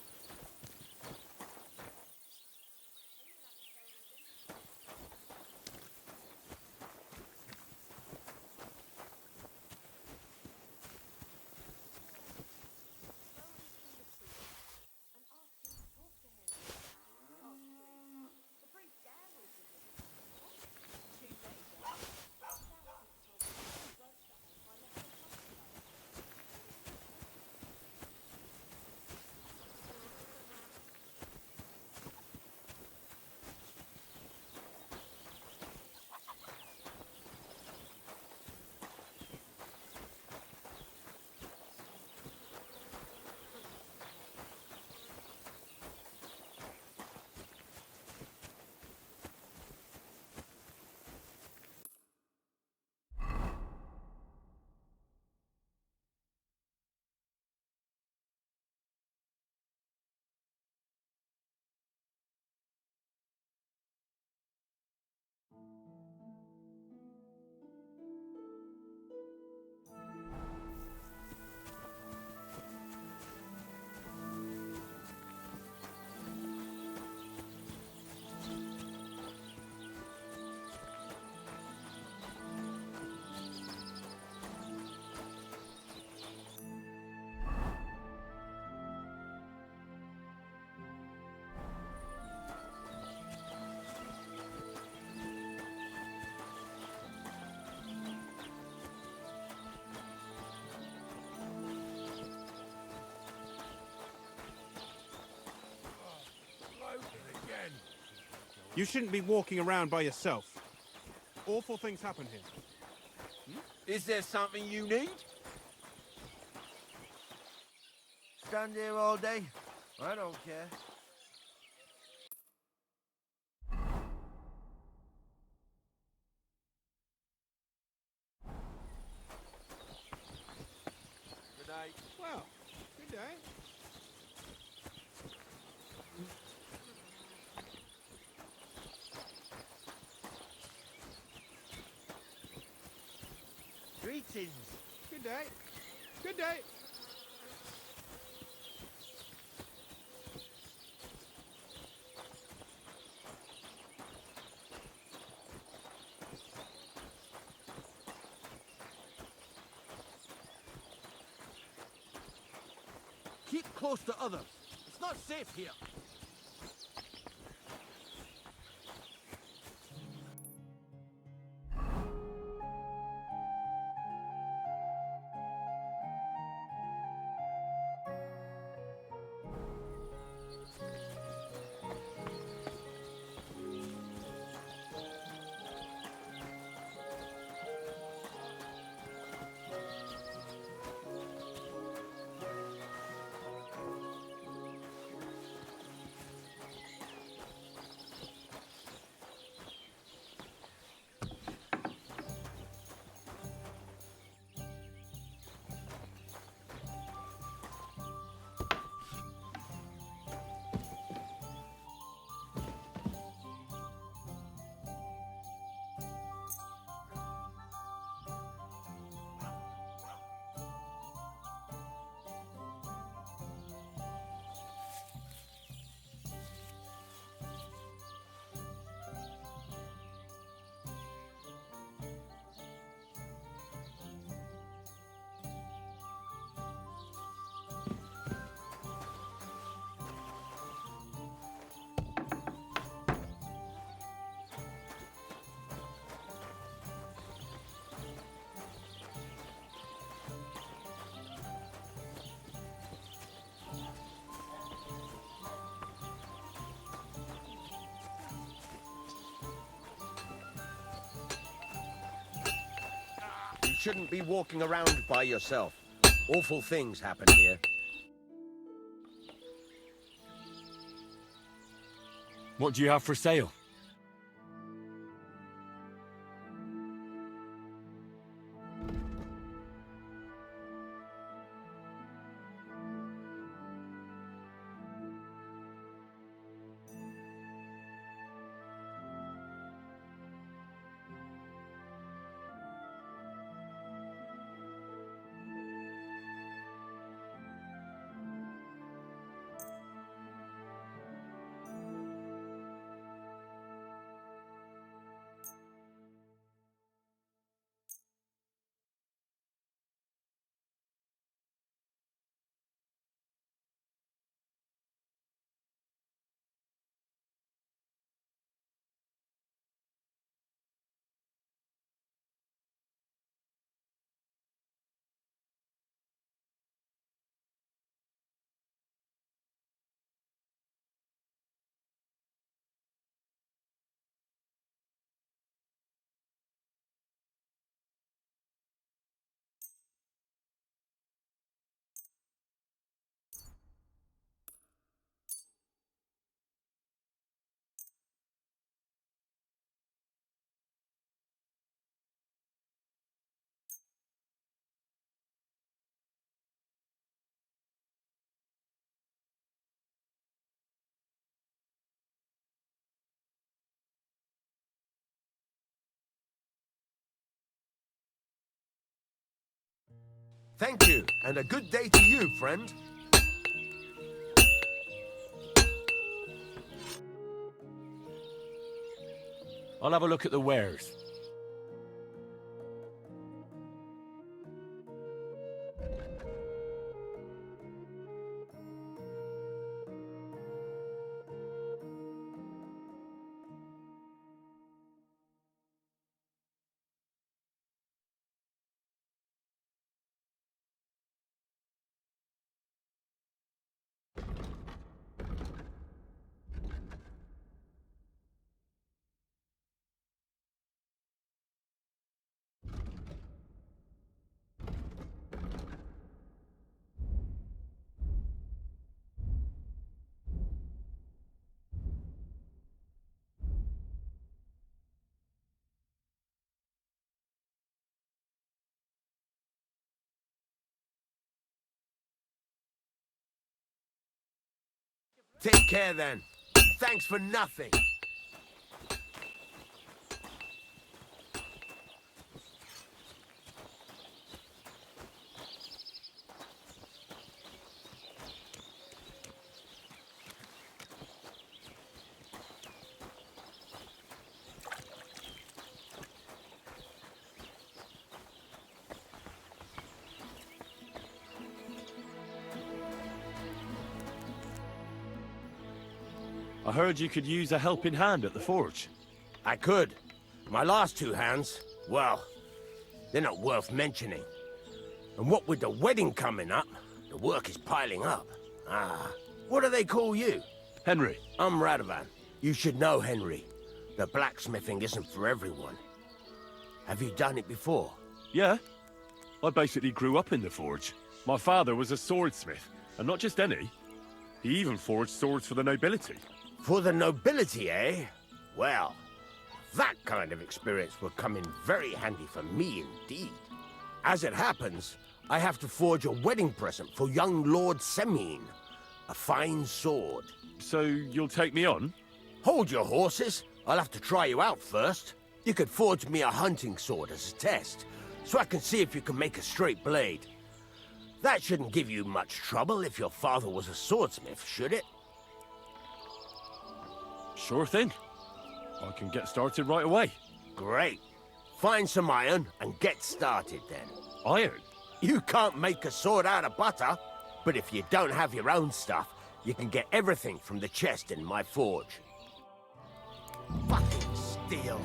You shouldn't be walking around by yourself. Awful things happen here. Is there something you need? Stand here all day? I don't care. Good day. Well, good day. Greetings. Good day. Good day. Keep close to others. It's not safe here. You shouldn't be walking around by yourself. Awful things happen here. What do you have for sale? Thank you, and a good day to you, friend. I'll have a look at the wares. Take care then. Thanks for nothing. I heard you could use a helping hand at the forge. I could. My last two hands, well, they're not worth mentioning. And what with the wedding coming up, the work is piling up. What do they call you? Henry. I'm Radovan. You should know, Henry. The blacksmithing isn't for everyone. Have you done it before? Yeah. I basically grew up in the forge. My father was a swordsmith, and not just any. He even forged swords for the nobility. For the nobility, eh? Well, that kind of experience will come in very handy for me indeed. As it happens, I have to forge a wedding present for young Lord Semine. A fine sword. So you'll take me on? Hold your horses. I'll have to try you out first. You could forge me a hunting sword as a test, so I can see if you can make a straight blade. That shouldn't give you much trouble if your father was a swordsmith, should it? Sure thing. I can get started right away. Great. Find some iron and get started then. Iron? You can't make a sword out of butter, but if you don't have your own stuff, you can get everything from the chest in my forge. Fucking steel.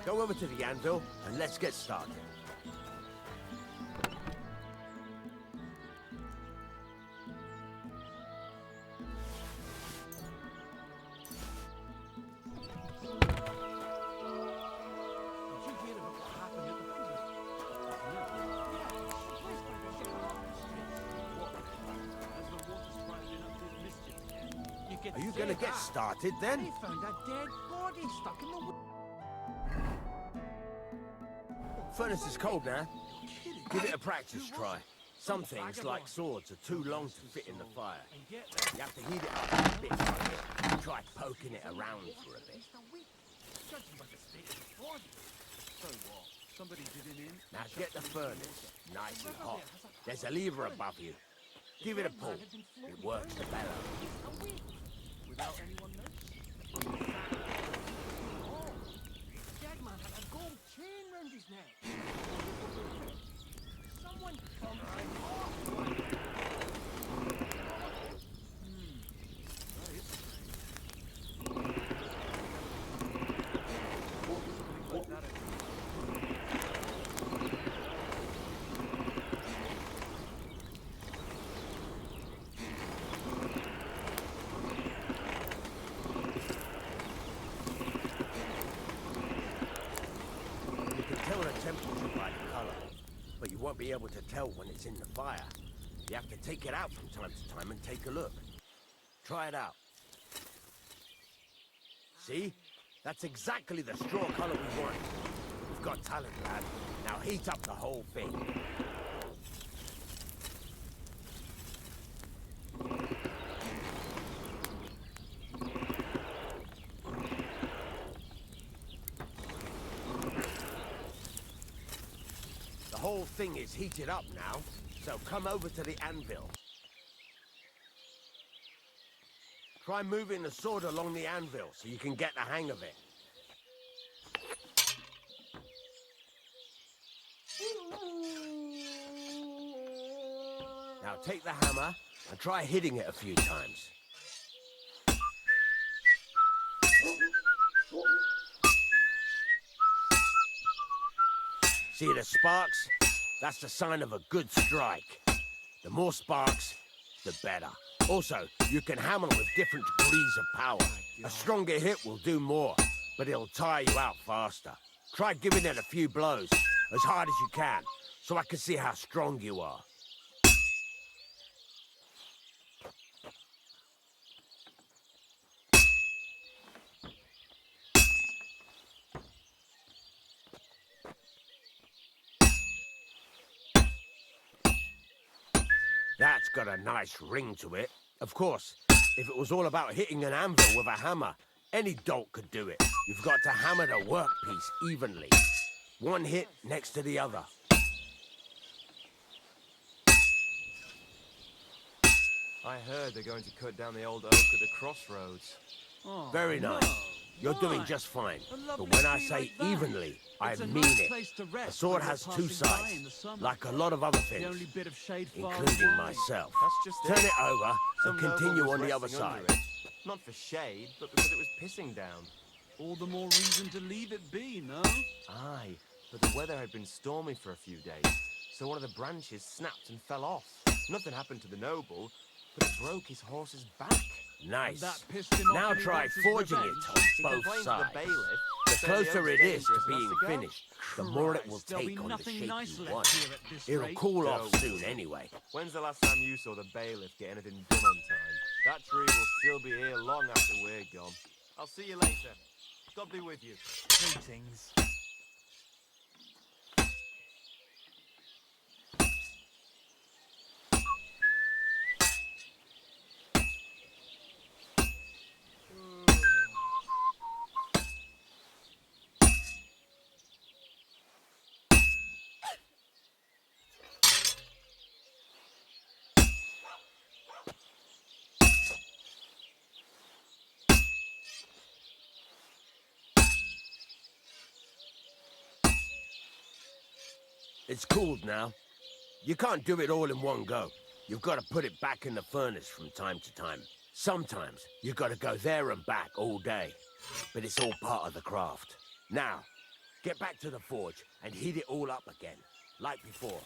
Go over to the anvil and let's get started. Are you gonna get started then? They found a dead body stuck in the wood. Furnace is cold now. Give it a practice try. Some things, like swords, are too long to fit in the fire. You have to heat it up a bit by bit. Try poking it around for a bit. Now get the furnace nice and hot. There's a lever above you. Give it a pull. It works the bellow. Without anyone noticing. Oh, dead man had a gold chain round his neck. Someone come right off. But you won't be able to tell when it's in the fire. You have to take it out from time to time and take a look. Try it out. See? That's exactly the straw color we want. You've got talent, lad. Now heat up the whole thing. The whole thing is heated up now, so come over to the anvil. Try moving the sword along the anvil so you can get the hang of it. Now take the hammer and try hitting it a few times. See the sparks? That's the sign of a good strike. The more sparks, the better. Also, you can hammer with different degrees of power. A stronger hit will do more, but it'll tire you out faster. Try giving it a few blows, as hard as you can, so I can see how strong you are. That's got a nice ring to it. Of course, if it was all about hitting an anvil with a hammer, any dolt could do it. You've got to hammer the workpiece evenly. One hit next to the other. I heard they're going to cut down the old oak at the crossroads. Oh, Very nice. You're doing just fine. But when I say evenly, I mean it. A sword has two sides, like a lot of other things, including myself. Turn it over and continue on the other side. Not for shade, but because it was pissing down. All the more reason to leave it be, no? Aye, but the weather had been stormy for a few days, so one of the branches snapped and fell off. Nothing happened to the noble, but it broke his horse's back. Nice. Him now off try forging it on both sides. The closer it is to being finished, the more it will take on the shape you want. It'll cool off soon anyway. When's the last time you saw the bailiff get anything done on time? That tree will still be here long after we're gone. I'll see you later. God be with you. Greetings. It's cooled now. You can't do it all in one go. You've got to put it back in the furnace from time to time. Sometimes you've got to go there and back all day. But it's all part of the craft. Now, get back to the forge and heat it all up again, like before.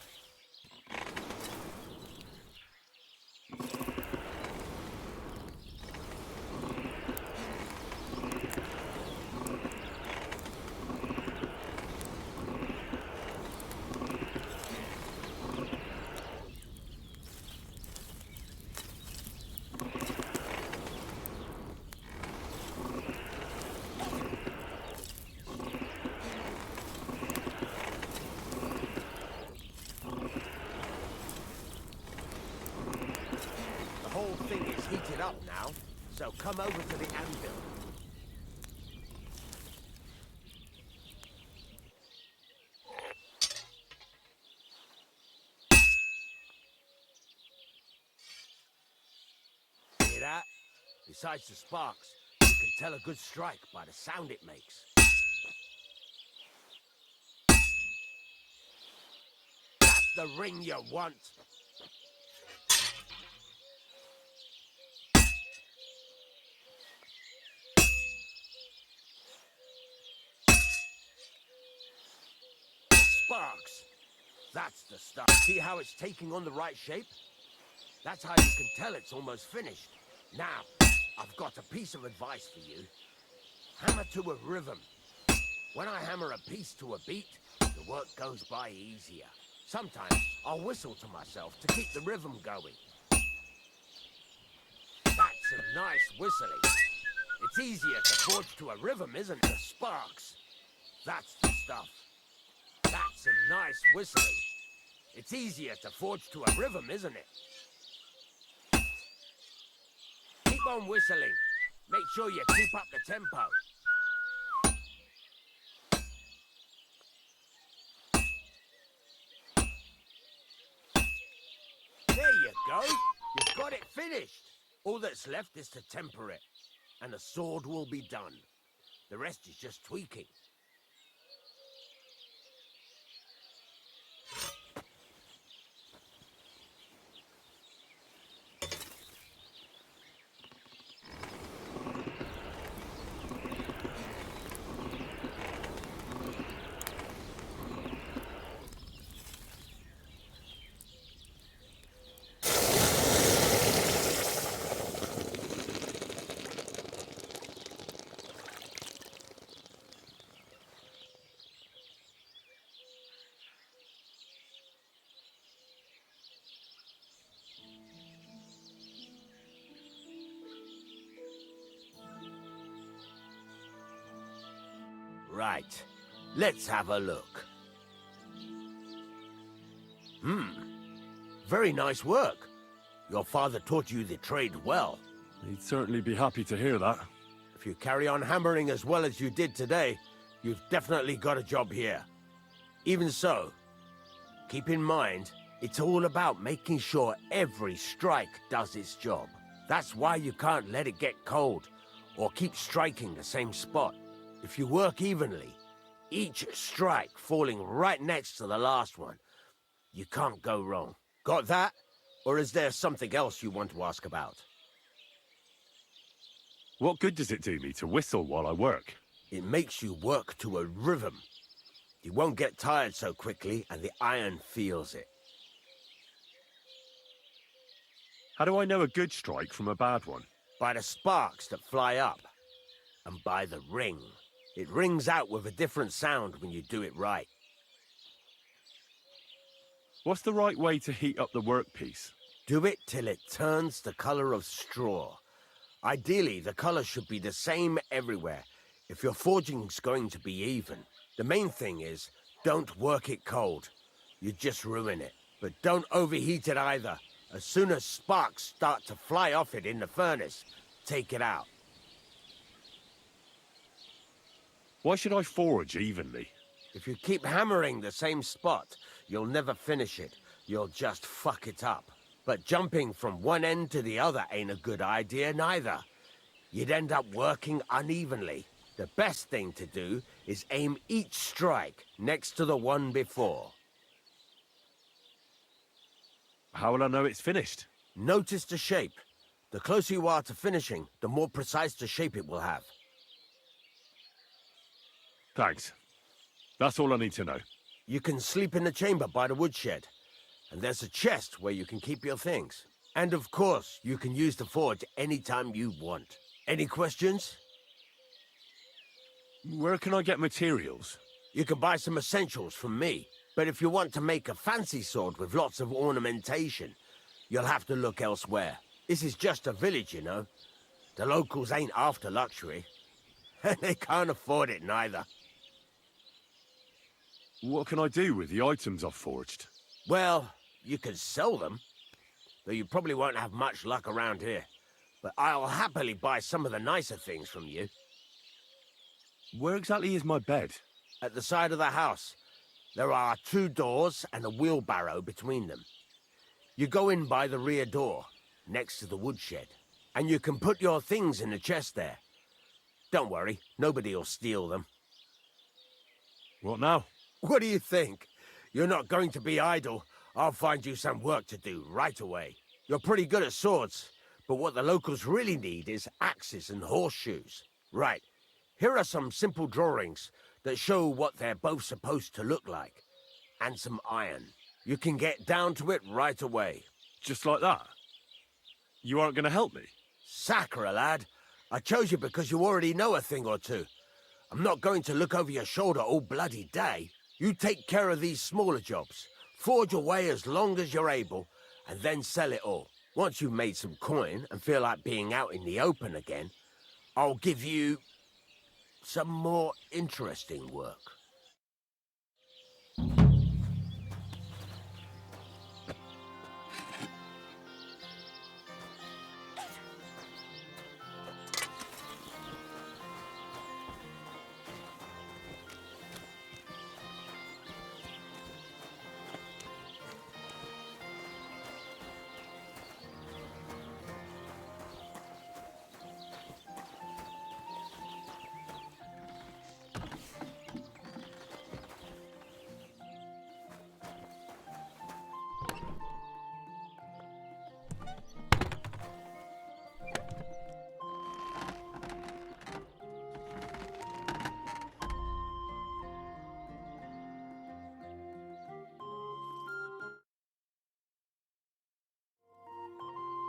The whole thing is heated up now, so come over to the anvil. Hear that? Besides the sparks, you can tell a good strike by the sound it makes. That's the ring you want. Sparks. That's the stuff. See how it's taking on the right shape? That's how you can tell it's almost finished. Now, I've got a piece of advice for you. Hammer to a rhythm. When I hammer a piece to a beat, the work goes by easier. Sometimes I'll whistle to myself to keep the rhythm going. That's some nice whistling. It's easier to forge to a rhythm, isn't it? The sparks. That's the stuff. That's some nice whistling. It's easier to forge to a rhythm, isn't it? Keep on whistling. Make sure you keep up the tempo. There you go. You've got it finished. All that's left is to temper it, and the sword will be done. The rest is just tweaking. Right, let's have a look. Very nice work. Your father taught you the trade well. He'd certainly be happy to hear that. If you carry on hammering as well as you did today, you've definitely got a job here. Even so, keep in mind, it's all about making sure every strike does its job. That's why you can't let it get cold, or keep striking the same spot. If you work evenly, each strike falling right next to the last one, you can't go wrong. Got that? Or is there something else you want to ask about? What good does it do me to whistle while I work? It makes you work to a rhythm. You won't get tired so quickly, and the iron feels it. How do I know a good strike from a bad one? By the sparks that fly up, and by the ring. It rings out with a different sound when you do it right. What's the right way to heat up the workpiece? Do it till it turns the color of straw. Ideally, the color should be the same everywhere, if your forging's going to be even. The main thing is, don't work it cold. You just ruin it. But don't overheat it either. As soon as sparks start to fly off it in the furnace, take it out. Why should I forge evenly? If you keep hammering the same spot, you'll never finish it. You'll just fuck it up. But jumping from one end to the other ain't a good idea neither. You'd end up working unevenly. The best thing to do is aim each strike next to the one before. How will I know it's finished? Notice the shape. The closer you are to finishing, the more precise the shape it will have. Thanks. That's all I need to know. You can sleep in the chamber by the woodshed. And there's a chest where you can keep your things. And of course, you can use the forge anytime you want. Any questions? Where can I get materials? You can buy some essentials from me. But if you want to make a fancy sword with lots of ornamentation, you'll have to look elsewhere. This is just a village, you know. The locals ain't after luxury. They can't afford it neither. What can I do with the items I've forged? Well, you can sell them, though you probably won't have much luck around here. But I'll happily buy some of the nicer things from you. Where exactly is my bed? At the side of the house. There are 2 doors and a wheelbarrow between them. You go in by the rear door, next to the woodshed, and you can put your things in the chest there. Don't worry, nobody'll steal them. What now? What do you think? You're not going to be idle. I'll find you some work to do right away. You're pretty good at swords, but what the locals really need is axes and horseshoes. Right, here are some simple drawings that show what they're both supposed to look like. And some iron. You can get down to it right away. Just like that? You aren't going to help me? Sacre, lad. I chose you because you already know a thing or two. I'm not going to look over your shoulder all bloody day. You take care of these smaller jobs. Forge away as long as you're able, and then sell it all. Once you've made some coin and feel like being out in the open again, I'll give you some more interesting work.